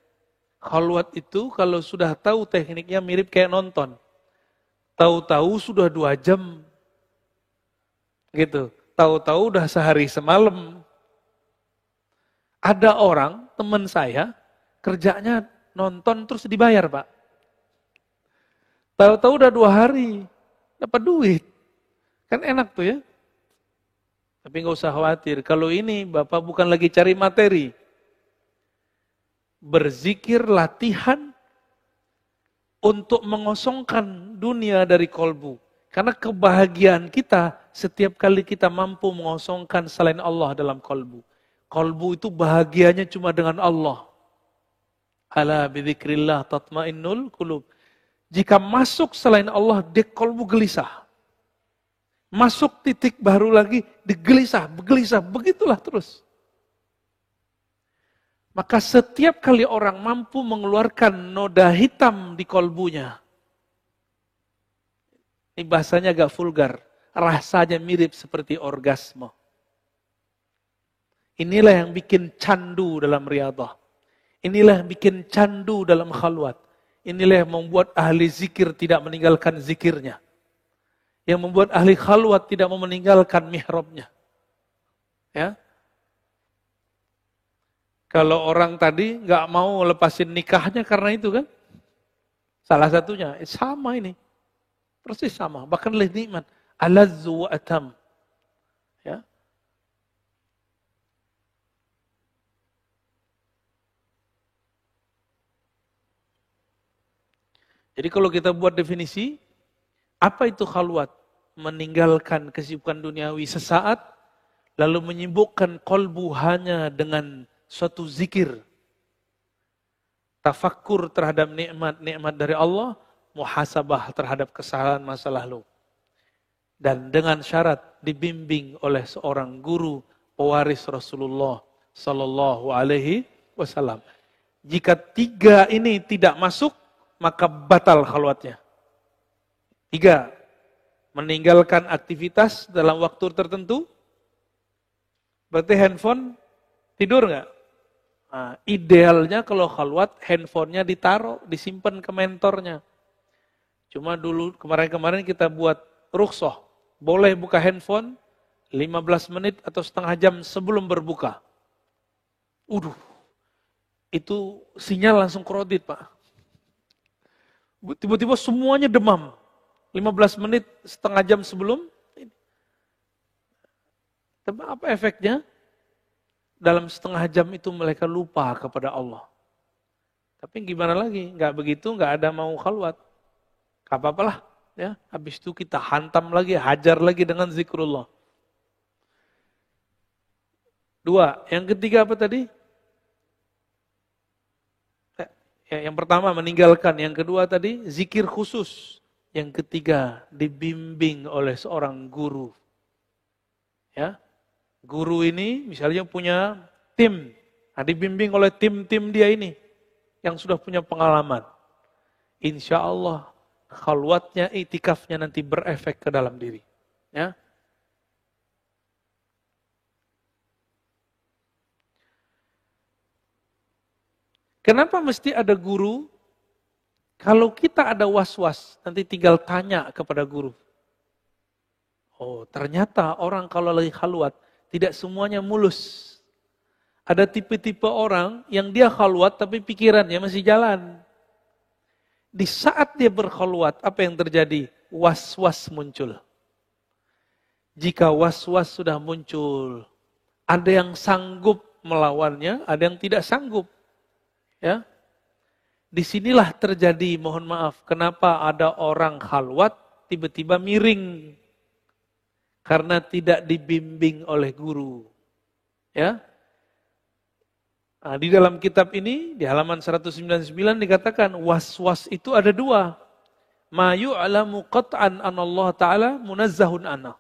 Khalwat itu kalau sudah tahu tekniknya mirip kayak nonton. Tahu-tahu sudah 2 jam. Gitu. Tahu-tahu udah sehari semalam. Ada orang, teman saya, kerjanya nonton terus dibayar Pak. Tahu-tahu udah 2 hari, dapat duit. Kan enak tuh ya. Tapi nggak usah khawatir, kalau ini Bapak bukan lagi cari materi. Berzikir latihan untuk mengosongkan dunia dari kolbu. Karena kebahagiaan kita setiap kali kita mampu mengosongkan selain Allah dalam kolbu. Kolbu itu bahagianya cuma dengan Allah. Ala bidzikrillah tatmainnul qulub. Jika masuk selain Allah, dia kolbu gelisah. Masuk titik baru lagi, digelisah, begelisah, begitulah terus. Maka setiap kali orang mampu mengeluarkan noda hitam di kolbunya, ini bahasanya agak vulgar, rasanya mirip seperti orgasme. Inilah yang bikin candu dalam riyadhah. Inilah yang bikin candu dalam khalwat. Inilah yang membuat ahli zikir tidak meninggalkan zikirnya. Yang membuat ahli khalwat tidak mau meninggalkan mihrabnya. Ya. Kalau orang tadi nggak mau lepasin nikahnya karena itu kan. Salah satunya, sama ini. Persis sama, bahkan lebih nikmat. Alazzu wa atam. Ya. Jadi kalau kita buat definisi, apa itu khalwat? Meninggalkan kesibukan duniawi sesaat, lalu menyibukkan kolbu hanya dengan suatu zikir. Tafakkur terhadap nikmat-nikmat dari Allah, muhasabah terhadap kesalahan masa lalu. Dan dengan syarat dibimbing oleh seorang guru pewaris Rasulullah Sallallahu Alaihi Wasallam. Jika 3 ini tidak masuk, maka batal khalwatnya. 3, meninggalkan aktivitas dalam waktu tertentu. Berarti handphone tidur nggak? Nah, idealnya kalau khalwat, handphonenya ditaruh, disimpan ke mentornya. Cuma dulu kemarin-kemarin kita buat rukhsah. Boleh buka handphone 15 menit atau setengah jam sebelum berbuka. Itu sinyal langsung kredit Pak. Tiba-tiba semuanya demam. 15 menit, setengah jam sebelum. Tapi apa efeknya? Dalam setengah jam itu mereka lupa kepada Allah. Tapi gimana lagi? Nggak begitu, nggak ada mau khalwat. Gak apa-apalah. Ya, habis itu kita hantam lagi, hajar lagi dengan zikrullah. 2, yang ketiga apa tadi? Yang pertama meninggalkan, yang kedua tadi zikir khusus. Yang ketiga dibimbing oleh seorang guru. Ya. Guru ini misalnya punya tim. Nah, dibimbing oleh tim-tim dia ini yang sudah punya pengalaman. Insya Allah khalwatnya, itikafnya nanti berefek ke dalam diri. Ya. Kenapa mesti ada guru? Kalau kita ada was-was, nanti tinggal tanya kepada guru. Oh, ternyata orang kalau lagi khalwat, tidak semuanya mulus. Ada tipe-tipe orang yang dia khalwat tapi pikirannya masih jalan. Di saat dia berkhalwat, apa yang terjadi? Was-was muncul. Jika was-was sudah muncul, ada yang sanggup melawannya, ada yang tidak sanggup. Ya, disinilah terjadi, mohon maaf, kenapa ada orang khalwat tiba-tiba miring karena tidak dibimbing oleh guru. Ya, nah, di dalam kitab ini di halaman 199 dikatakan was-was itu ada dua. Ma yu'lamu qat'an anallah ta'ala munazzahun anna.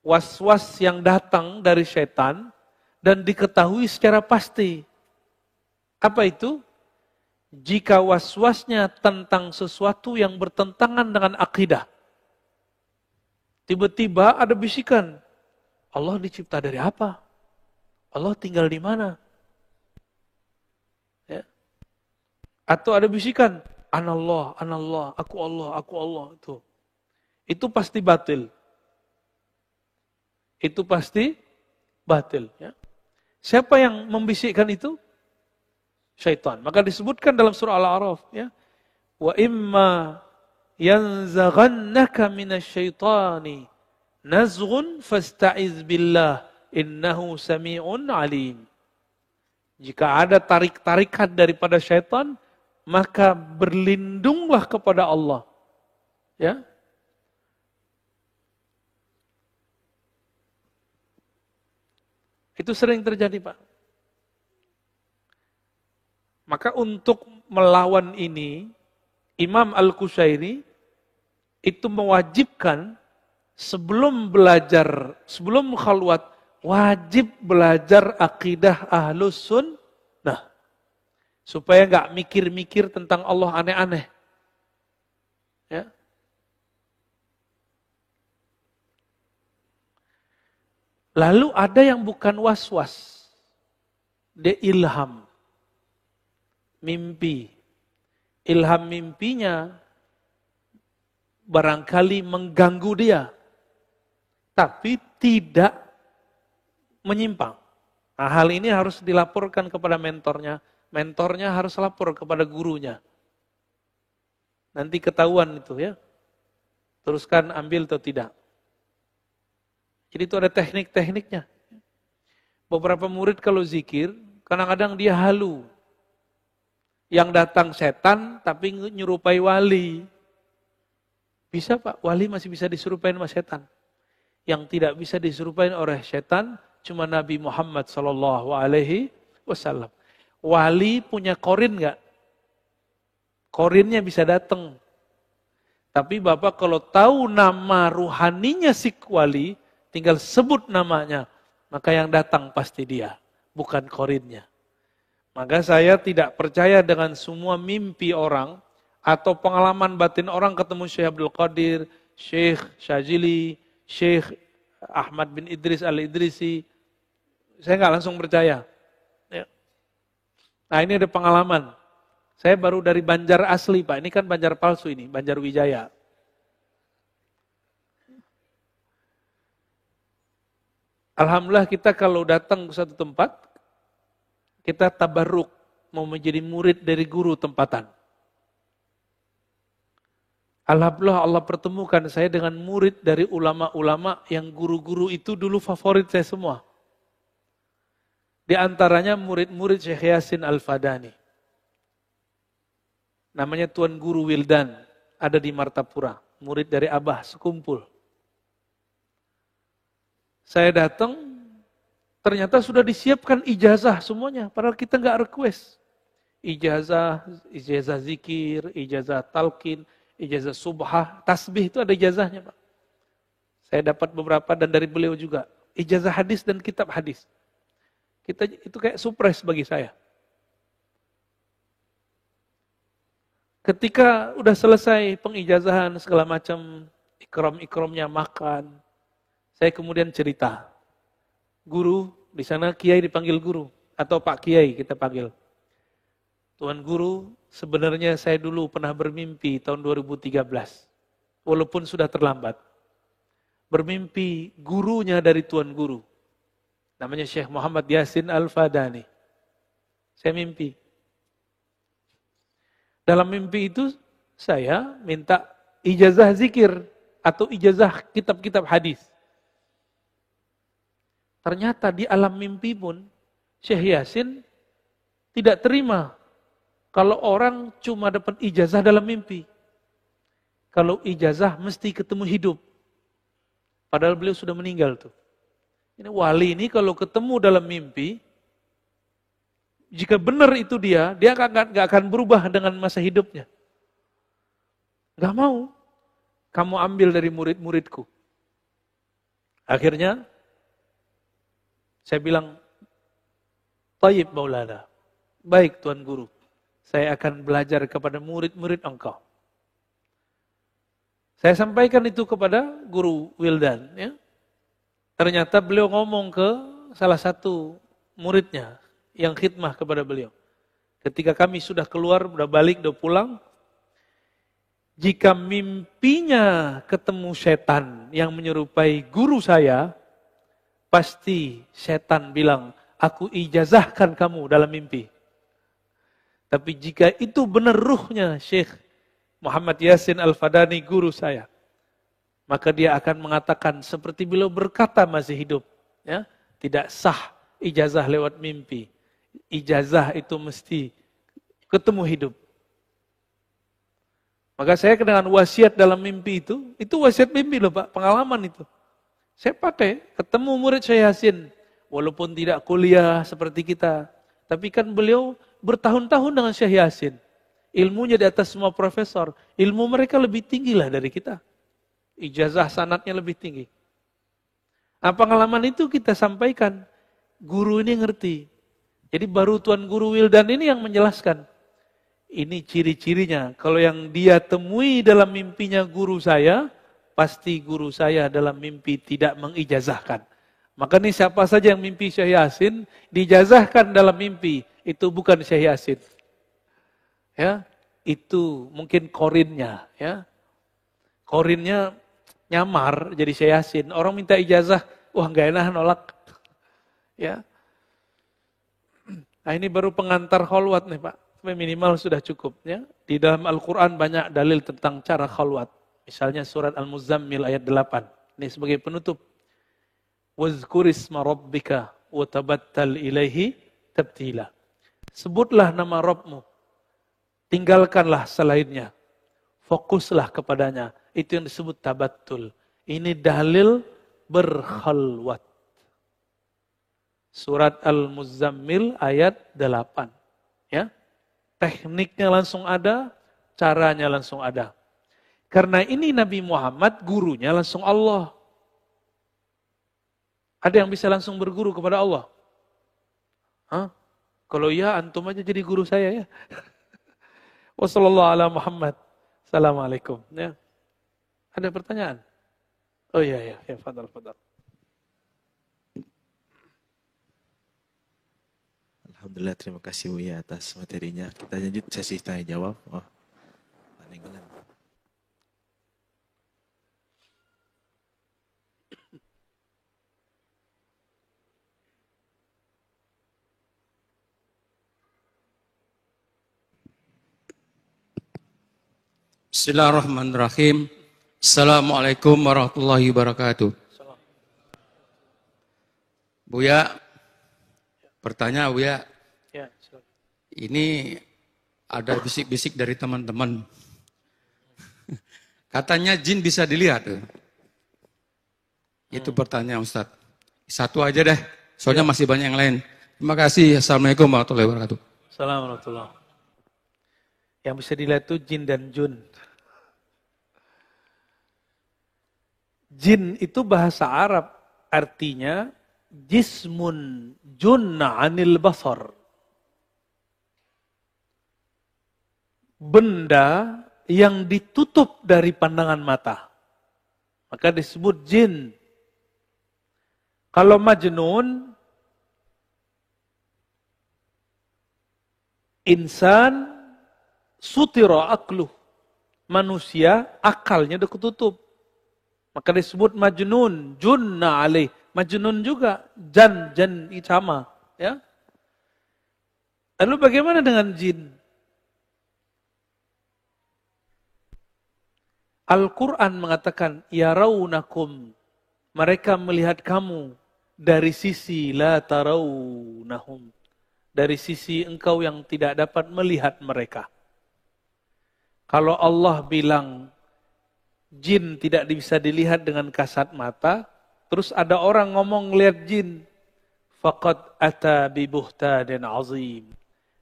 Was-was yang datang dari syaitan dan diketahui secara pasti. Apa itu? Jika was-wasnya tentang sesuatu yang bertentangan dengan akidah. Tiba-tiba ada bisikan, Allah dicipta dari apa? Allah tinggal di mana? Ya. Atau ada bisikan, Anallah, Anallah, aku Allah. Itu pasti batil. Itu pasti batil. Ya. Siapa yang membisikkan itu? Syaitan. Maka disebutkan dalam surah Al-A'raf, ya. Wa imma yanzaghannaka minasyaitani nazghun fasta'iz billah innahu sami'un alim. Jika ada tarik-tarikan daripada syaitan, maka berlindunglah kepada Allah. Ya. Itu sering terjadi, Pak. Maka untuk melawan ini, Imam Al-Qushairi itu mewajibkan sebelum belajar, sebelum khalwat, wajib belajar akidah Ahlus Sunnah. Supaya nggak mikir-mikir tentang Allah aneh-aneh. Ya. Lalu ada yang bukan was-was, dia ilham. Mimpi. Ilham mimpinya barangkali mengganggu dia. Tapi tidak menyimpang. Nah, hal ini harus dilaporkan kepada mentornya. Mentornya harus lapor kepada gurunya. Nanti ketahuan itu ya. Teruskan ambil atau tidak. Jadi itu ada teknik-tekniknya. Beberapa murid kalau zikir, kadang-kadang dia halu. Yang datang setan tapi nyerupai wali. Bisa Pak, wali masih bisa diserupain sama setan. Yang tidak bisa diserupain oleh setan cuma Nabi Muhammad SAW. Wali punya korin nggak? Korinnya bisa datang. Tapi Bapak kalau tahu nama ruhaninya si wali, tinggal sebut namanya. Maka yang datang pasti dia, bukan korinnya. Maka saya tidak percaya dengan semua mimpi orang atau pengalaman batin orang ketemu Syekh Abdul Qadir, Syekh Syazili, Syekh Ahmad bin Idris Al-Idrisi. Saya nggak langsung percaya. Ya. Nah ini ada pengalaman. Saya baru dari Banjar asli Pak, ini kan Banjar palsu ini, Banjar Wijaya. Alhamdulillah kita kalau datang ke satu tempat, kita tabarruk, mau menjadi murid dari guru tempatan. Alhamdulillah Allah pertemukan saya dengan murid dari ulama-ulama yang guru-guru itu dulu favorit saya semua. Di antaranya murid-murid Syekh Yasin Al-Fadani. Namanya Tuan Guru Wildan, ada di Martapura. Murid dari Abah, sekumpul. Saya datang, ternyata sudah disiapkan ijazah semuanya, padahal kita nggak request. Ijazah zikir, ijazah talqin, ijazah subhah, tasbih itu ada ijazahnya Pak. Saya dapat beberapa dan dari beliau juga. Ijazah hadis dan kitab hadis. Itu kayak surprise bagi saya. Ketika udah selesai pengijazahan segala macam, ikram-ikramnya makan, saya kemudian cerita. Guru, di sana kiai dipanggil guru atau Pak Kiai kita panggil. Tuan Guru, sebenarnya saya dulu pernah bermimpi tahun 2013. Walaupun sudah terlambat. Bermimpi gurunya dari Tuan Guru. Namanya Syekh Muhammad Yasin Al-Fadani. Saya mimpi. Dalam mimpi itu saya minta ijazah zikir atau ijazah kitab-kitab hadis. Ternyata di alam mimpi pun Syekh Yasin tidak terima kalau orang cuma dapat ijazah dalam mimpi. Kalau ijazah mesti ketemu hidup. Padahal beliau sudah meninggal tuh. Ini wali ini kalau ketemu dalam mimpi, jika benar itu dia gak akan berubah dengan masa hidupnya. Gak mau. Kamu ambil dari murid-muridku. Akhirnya, saya bilang, Tayyib Maulana, baik Tuan Guru, saya akan belajar kepada murid-murid engkau. Saya sampaikan itu kepada Guru Wildan. Ya. Ternyata beliau ngomong ke salah satu muridnya yang khidmah kepada beliau. Ketika kami sudah keluar, sudah balik, sudah pulang, jika mimpinya ketemu setan yang menyerupai guru saya, pasti setan bilang, aku ijazahkan kamu dalam mimpi. Tapi jika itu benar ruhnya Syekh Muhammad Yasin Al-Fadani guru saya, maka dia akan mengatakan seperti beliau berkata masih hidup. Ya, tidak sah ijazah lewat mimpi. Ijazah itu mesti ketemu hidup. Maka saya dengan wasiat dalam mimpi itu wasiat mimpi loh Pak, pengalaman itu. Saya pakai, ketemu murid Syekh Yasin, walaupun tidak kuliah seperti kita, tapi kan beliau bertahun-tahun dengan Syekh Yasin. Ilmunya di atas semua profesor, ilmu mereka lebih tinggi lah dari kita. Ijazah sanadnya lebih tinggi. Nah, pengalaman itu kita sampaikan, guru ini ngerti. Jadi baru Tuan Guru Wildan ini yang menjelaskan. Ini ciri-cirinya, kalau yang dia temui dalam mimpinya guru saya, pasti guru saya dalam mimpi tidak mengijazahkan. Maka nih siapa saja yang mimpi Syekh Yasin, dijazahkan dalam mimpi, itu bukan Syekh Yasin. Ya, itu mungkin korinnya. Ya. Korinnya nyamar jadi Syekh Yasin. Orang minta ijazah, wah nggak enak nolak. Ya. Nah ini baru pengantar khalwat nih Pak. Minimal sudah cukup. Ya. Di dalam Al-Quran banyak dalil tentang cara khalwat. Misalnya surat Al-Muzammil ayat 8. Ini sebagai penutup. Wazkurisma rabbika wa tabattal ilaihi tabtila. Sebutlah nama Rabbmu. Tinggalkanlah selainnya. Fokuslah kepadanya. Itu yang disebut tabattul. Ini dalil berkhalwat. Surat Al-Muzammil ayat 8. Ya. Tekniknya langsung ada, caranya langsung ada. Karena ini Nabi Muhammad, gurunya langsung Allah. Ada yang bisa langsung berguru kepada Allah? Hah? Kalau ya, antum aja jadi guru saya ya. Wassallallahu ala Muhammad. Assalamualaikum. Ya. Ada pertanyaan? Oh iya, ya, fadal. Alhamdulillah, terima kasih Buya atas materinya. Kita lanjut sesi tanya jawab. Bismillahirrahmanirrahim. Assalamualaikum warahmatullahi wabarakatuh. Buya, pertanyaan Buya. Ya, ini ada bisik-bisik dari teman-teman. Katanya jin bisa dilihat. Itu pertanyaan Ustaz. Satu aja deh, soalnya masih banyak yang lain. Terima kasih. Assalamualaikum warahmatullahi wabarakatuh. Assalamualaikum. Yang bisa dilihat itu jin dan jun. Jin itu bahasa Arab, artinya jismun junna anil basar. Benda yang ditutup dari pandangan mata. Maka disebut jin. Kalau majnun, Insan sutira akluh. Manusia akalnya udah ketutup. Maka disebut majnun, junna alaih. Majnun juga, jan sama. Ya. Lalu bagaimana dengan jin? Al-Quran mengatakan, yarawnakum. Mereka melihat kamu dari sisi la tarawnahum. Dari sisi engkau yang tidak dapat melihat mereka. Kalau Allah bilang jin tidak bisa dilihat dengan kasat mata, terus ada orang ngomong lihat jin, faqad ata bi buhtanin azim.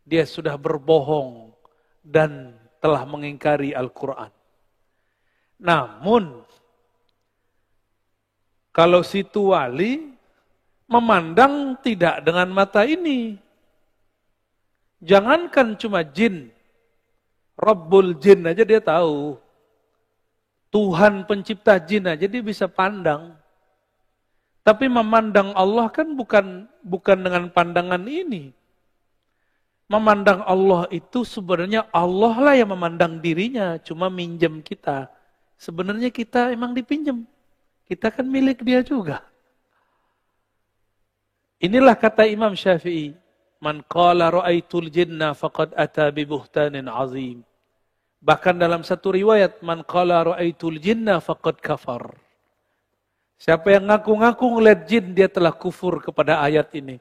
Dia sudah berbohong dan telah mengingkari Al-Quran. Namun, kalau situ wali memandang tidak dengan mata ini. Jangankan cuma jin, Rabbul jin aja dia tahu. Tuhan pencipta jin aja dia bisa pandang. Tapi memandang Allah kan bukan dengan pandangan ini. Memandang Allah itu sebenarnya Allah lah yang memandang dirinya, cuma minjem kita. Sebenarnya kita emang dipinjem. Kita kan milik dia juga. Inilah kata Imam Syafi'i. Man qala ra'aitul jinna faqad ata bi buhtanin azim. Bahkan dalam satu riwayat, man qala ra'aitul jinna faqad kafar. Siapa yang ngaku-ngaku ngeliat jin, dia telah kufur kepada ayat ini.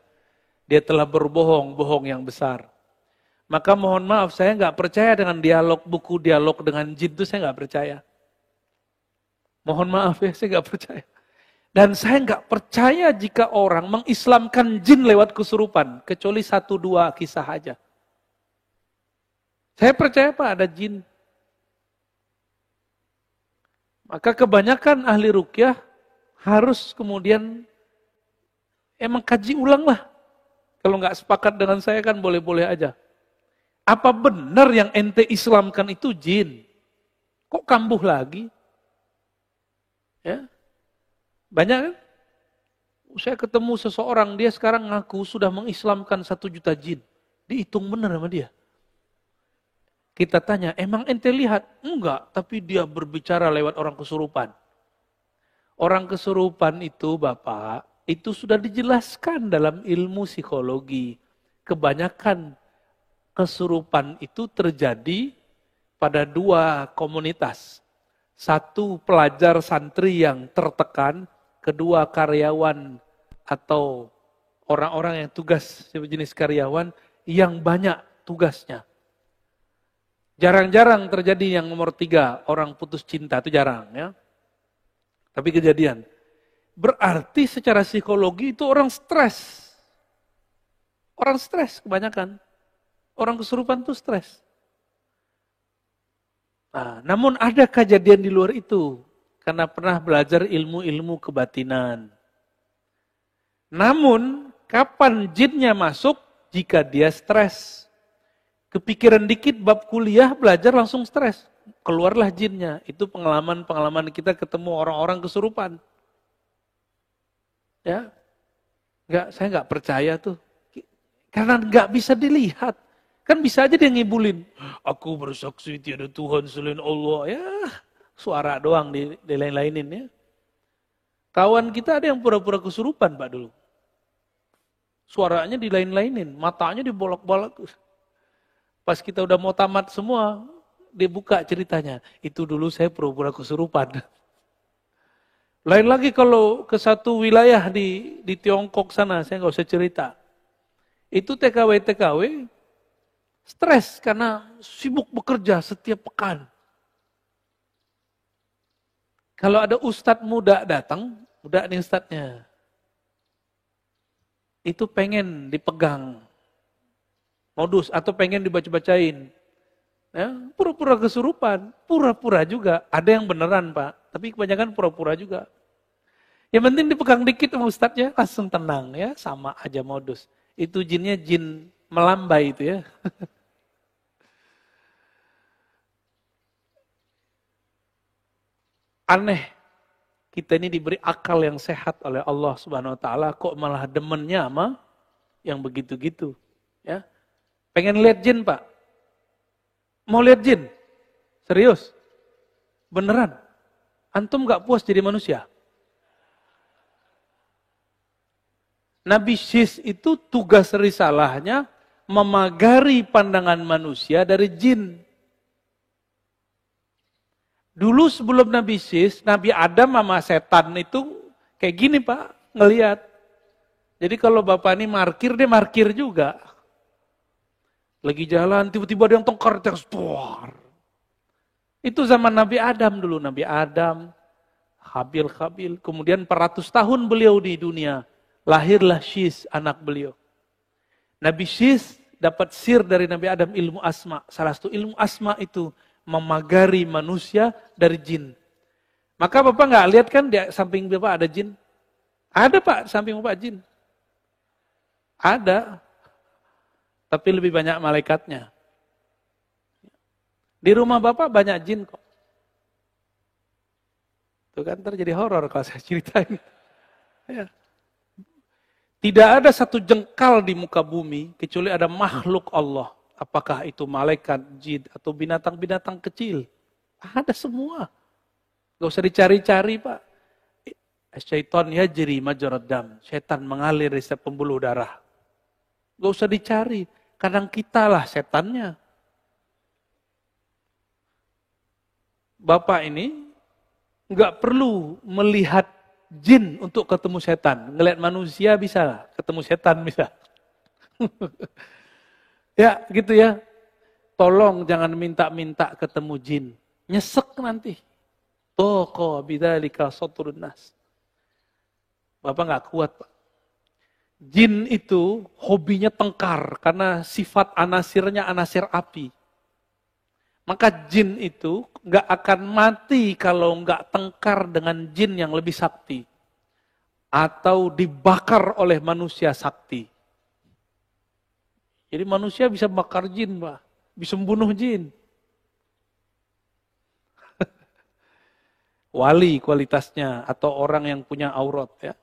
Dia telah berbohong, bohong yang besar. Maka mohon maaf, saya nggak percaya dengan buku dialog dengan jin itu saya nggak percaya. Mohon maaf ya, saya nggak percaya. Dan saya nggak percaya jika orang mengislamkan jin lewat kesurupan, kecuali 1-2 kisah aja. Saya percaya Pak ada jin. Maka kebanyakan ahli ruqyah harus kemudian emang kaji ulang lah. Kalau nggak sepakat dengan saya kan boleh-boleh aja. Apa benar yang ente islamkan itu jin? Kok kambuh lagi? Ya. Banyak kan? Saya ketemu seseorang, dia sekarang ngaku sudah mengislamkan 1 juta jin. Dihitung benar sama dia. Kita tanya, emang ente lihat? Enggak, tapi dia berbicara lewat orang kesurupan. Orang kesurupan itu Bapak, itu sudah dijelaskan dalam ilmu psikologi. Kebanyakan kesurupan itu terjadi pada 2 komunitas. 1 pelajar santri yang tertekan, kedua karyawan atau orang-orang yang tugas jenis karyawan yang banyak tugasnya. Jarang-jarang terjadi yang nomor 3, orang putus cinta, itu jarang ya. Tapi kejadian. Berarti secara psikologi itu orang stres. Orang stres kebanyakan. Orang kesurupan itu stres. Nah, namun ada kejadian di luar itu. Karena pernah belajar ilmu-ilmu kebatinan. Namun, kapan jinnya masuk? Jika dia stres. Kepikiran dikit bab kuliah, belajar langsung stres. Keluarlah jinnya. Itu pengalaman-pengalaman kita ketemu orang-orang kesurupan. Ya, saya nggak percaya tuh. Karena nggak bisa dilihat. Kan bisa aja dia ngibulin. Aku bersaksi tiada Tuhan selain Allah. Ya, suara doang dilain-lainin ya. Kawan kita ada yang pura-pura kesurupan Pak dulu. Suaranya dilain-lainin, matanya dibolak-balik. Pas kita udah mau tamat semua, dia buka ceritanya. Itu dulu saya pura-pura kesurupan. Lain lagi kalau ke satu wilayah di Tiongkok sana, saya nggak usah cerita. Itu TKW, stres karena sibuk bekerja setiap pekan. Kalau ada ustadz muda datang, muda nih ustadznya. Itu pengen dipegang. Modus atau pengen dibaca-bacain. Ya, pura-pura kesurupan, pura-pura juga. Ada yang beneran Pak, tapi kebanyakan pura-pura juga. Yang penting dipegang dikit sama ustadznya, langsung tenang ya, sama aja modus. Itu jinnya jin melambai itu ya. Aneh, kita ini diberi akal yang sehat oleh Allah Subhanahu Wa Taala, kok malah demennya sama yang begitu-gitu, ya. Pengen lihat jin, Pak? Mau lihat jin? Serius? Beneran? Antum gak puas jadi manusia? Nabi Syis itu tugas risalahnya memagari pandangan manusia dari jin. Dulu sebelum Nabi Syis, Nabi Adam sama setan itu kayak gini Pak, ngelihat. Jadi kalau Bapak ini markir, dia markir juga. Lagi jalan, tiba-tiba ada yang tongkar, suar. Itu zaman Nabi Adam dulu, Nabi Adam, Habil, kemudian 400 tahun beliau di dunia. Lahirlah Syis, anak beliau. Nabi Syis dapat sir dari Nabi Adam, ilmu asma. Salah satu ilmu asma itu memagari manusia dari jin. Maka Bapak nggak lihat kan di samping Bapak ada jin? Ada Pak, samping Bapak jin. Ada. Tapi lebih banyak malaikatnya. Di rumah Bapak banyak jin kok. Itu kan terjadi horor kalau saya ceritain. Ya. Tidak ada satu jengkal di muka bumi kecuali ada makhluk Allah. Apakah itu malaikat, jin, atau binatang-binatang kecil. Ada semua. Gak usah dicari-cari Pak. Syaitan yajri majrad dam. Setan mengalir di setiap pembuluh darah. Gak usah dicari. Kadang kitalah setannya. Bapak ini gak perlu melihat jin untuk ketemu setan. Ngelihat manusia bisa, ketemu setan bisa. Ya, gitu ya. Tolong jangan minta-minta ketemu jin. Nyesek nanti. Toko bidzalika satrun nas. Bapak nggak kuat, Pak. Jin itu hobinya tengkar karena sifat anasirnya anasir api. Maka jin itu nggak akan mati kalau nggak tengkar dengan jin yang lebih sakti. Atau dibakar oleh manusia sakti. Jadi manusia bisa bakar jin, Pak. Bisa membunuh jin. Wali kualitasnya atau orang yang punya aurat ya.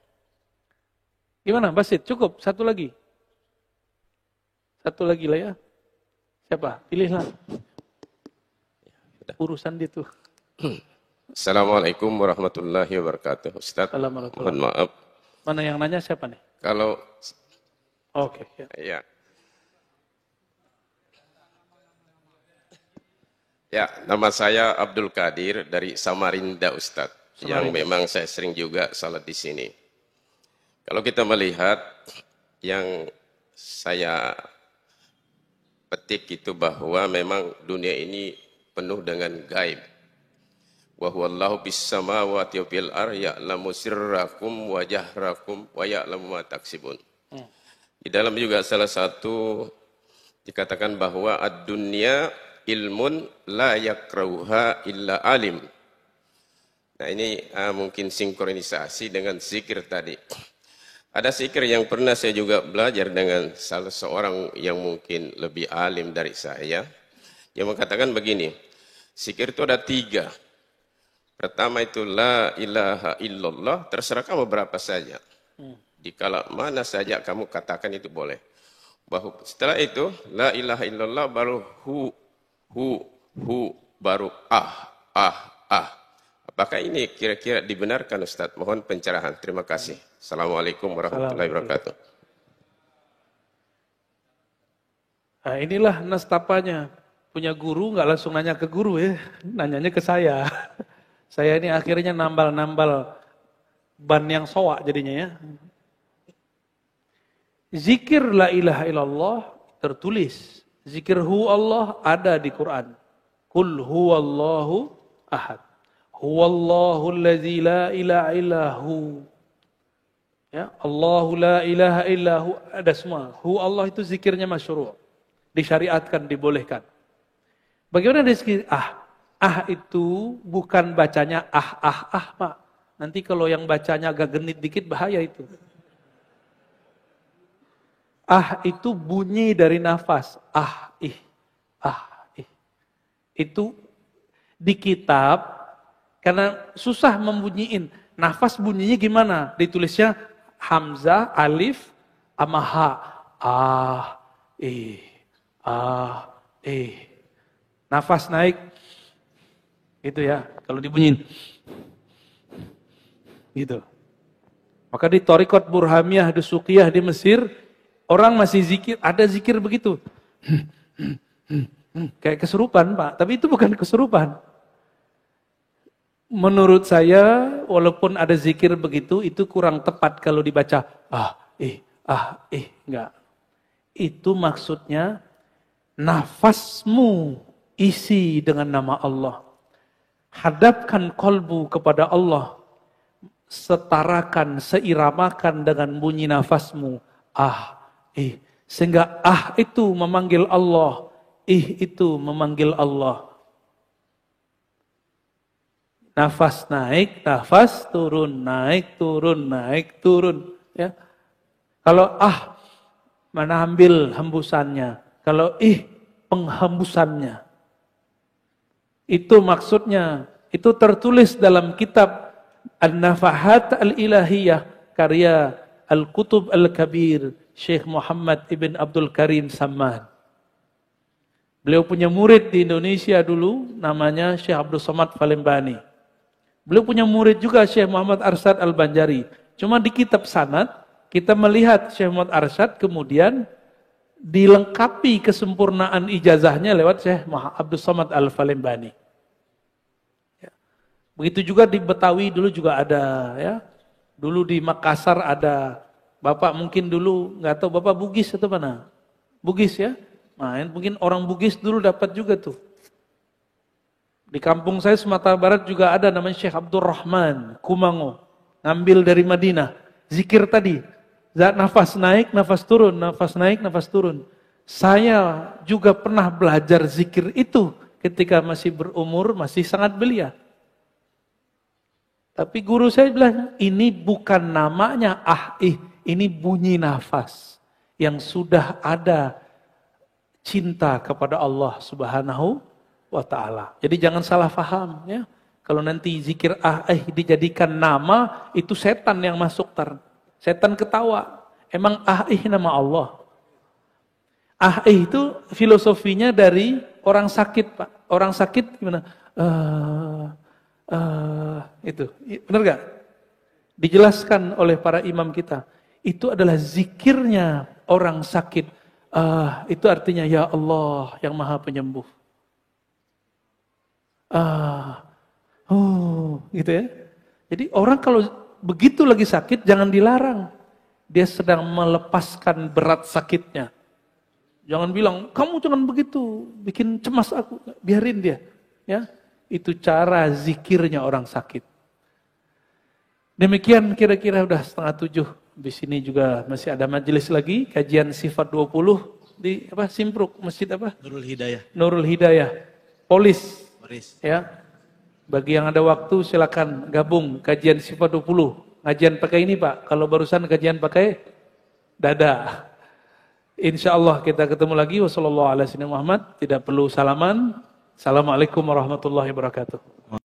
Gimana Basit? Cukup? Satu lagi? Satu lagi lah ya. Siapa? Pilihlah. Urusan dia tuh. Assalamualaikum warahmatullahi wabarakatuh. Ustaz, mohon maaf. Mana yang nanya siapa nih? Kalau Oke. ya. Ya, nama saya Abdul Qadir dari Samarinda Ustadz, yang memang saya sering juga salat di sini. Kalau kita melihat yang saya petik itu bahwa memang dunia ini penuh dengan gaib. Wa huwallahu bis samawati wa fil ardi ya'lamu sirrakum wa jahrakum wa ya'lamu ma taksibun. Di dalam juga salah satu dikatakan bahwa ad-dunya ilmun la yakrauha illa alim. Nah ini mungkin sinkronisasi dengan zikir tadi. Ada zikir yang pernah saya juga belajar dengan salah seorang yang mungkin lebih alim dari saya. Yang mengatakan begini, zikir itu ada 3. Pertama itu la ilaha illallah, terserah kamu berapa saja. Dikala mana saja kamu katakan itu boleh. Bahwa setelah itu la ilaha illallah baru hu baru ah. Apakah ini kira-kira dibenarkan Ustaz? Mohon pencerahan. Terima kasih. Assalamualaikum warahmatullahi wabarakatuh. Nah, inilah nastapanya. Punya guru nggak langsung nanya ke guru ya, nanyanya ke saya. Saya ini akhirnya nambal-nambal ban yang soak jadinya ya. Zikir la ilaha illallah tertulis. Zikir hu Allah ada di Quran. Qul huwallahu ahad. Huwallahu allazi la ilaha illahu. Ya, Allahu la ilaha illahu ada semua. Hu Allah itu zikirnya masyru'. Disyariatkan, dibolehkan. Bagaimana zikir ah itu bukan bacanya Pak. Nanti kalau yang bacanya agak genit dikit bahaya itu. Itu bunyi dari nafas. Ih. Itu di kitab, karena susah membunyiin. Nafas bunyinya gimana? Ditulisnya hamzah, alif, sama ha. Nafas naik. Itu ya, kalau dibunyiin. Gitu. Maka di Thariqat Burhamiyah, di Suqiyah di Mesir, orang masih zikir, ada zikir begitu. Kayak kesurupan, Pak. Tapi itu bukan kesurupan. Menurut saya, walaupun ada zikir begitu, itu kurang tepat kalau dibaca. Enggak. Itu maksudnya, nafasmu isi dengan nama Allah. Hadapkan kolbu kepada Allah. Setarakan, seiramakan dengan bunyi nafasmu. Sehingga itu memanggil Allah. Itu memanggil Allah. Nafas naik, nafas turun, naik, turun, naik, turun. Ya. Kalau mana ambil hembusannya. Kalau penghembusannya. Itu maksudnya. Itu tertulis dalam kitab An-Nafahat Al-Ilahiyah karya Al-Qutub Al-Kabir Syekh Muhammad Ibn Abdul Karim Samman. Beliau punya murid di Indonesia dulu namanya Syekh Abdul Somad Palembani. Beliau punya murid juga Syekh Muhammad Arsyad Al-Banjari. Cuma di kitab sanad kita melihat Syekh Muhammad Arsyad kemudian dilengkapi kesempurnaan ijazahnya lewat Syekh Abdul Somad Al-Palembani. Begitu juga di Betawi dulu juga ada ya. Dulu di Makassar ada. Bapak mungkin dulu nggak tahu Bapak Bugis atau mana? Bugis ya. Nah, mungkin orang Bugis dulu dapat juga tuh. Di kampung saya Sumatera Barat juga ada namanya Syekh Abdul Rahman Kumango. Ngambil dari Madinah. Zikir tadi. Nafas naik, nafas turun, nafas naik, nafas turun. Saya juga pernah belajar zikir itu ketika masih berumur, masih sangat belia. Tapi guru saya bilang, ini bukan namanya ini bunyi nafas yang sudah ada cinta kepada Allah Subhanahu wa ta'ala. Jadi jangan salah paham ya. Kalau nanti zikir dijadikan nama, itu setan yang masuk setan ketawa. Emang nama Allah. Itu filosofinya dari orang sakit, Pak. Orang sakit gimana? Itu benar gak? Dijelaskan oleh para imam kita. Itu adalah zikirnya orang sakit. Itu artinya ya Allah yang maha penyembuh. Gitu ya. Jadi orang kalau begitu lagi sakit jangan dilarang. Dia sedang melepaskan berat sakitnya. Jangan bilang kamu jangan begitu, bikin cemas aku. Biarin dia. Ya. Itu cara zikirnya orang sakit. Demikian kira-kira udah 6:30. Di sini juga masih ada majelis lagi. Kajian sifat 20 di Simpruk. Masjid apa? Nurul Hidayah. Nurul Hidayah. Polis. Ya. Bagi yang ada waktu silakan gabung kajian sifat 20. Ngajian pakai ini Pak. Kalau barusan kajian pakai dada. Insya Allah kita ketemu lagi. Wassalamualaikum warahmatullahi wabarakatuh. Tidak perlu salaman. Assalamualaikum warahmatullahi wabarakatuh.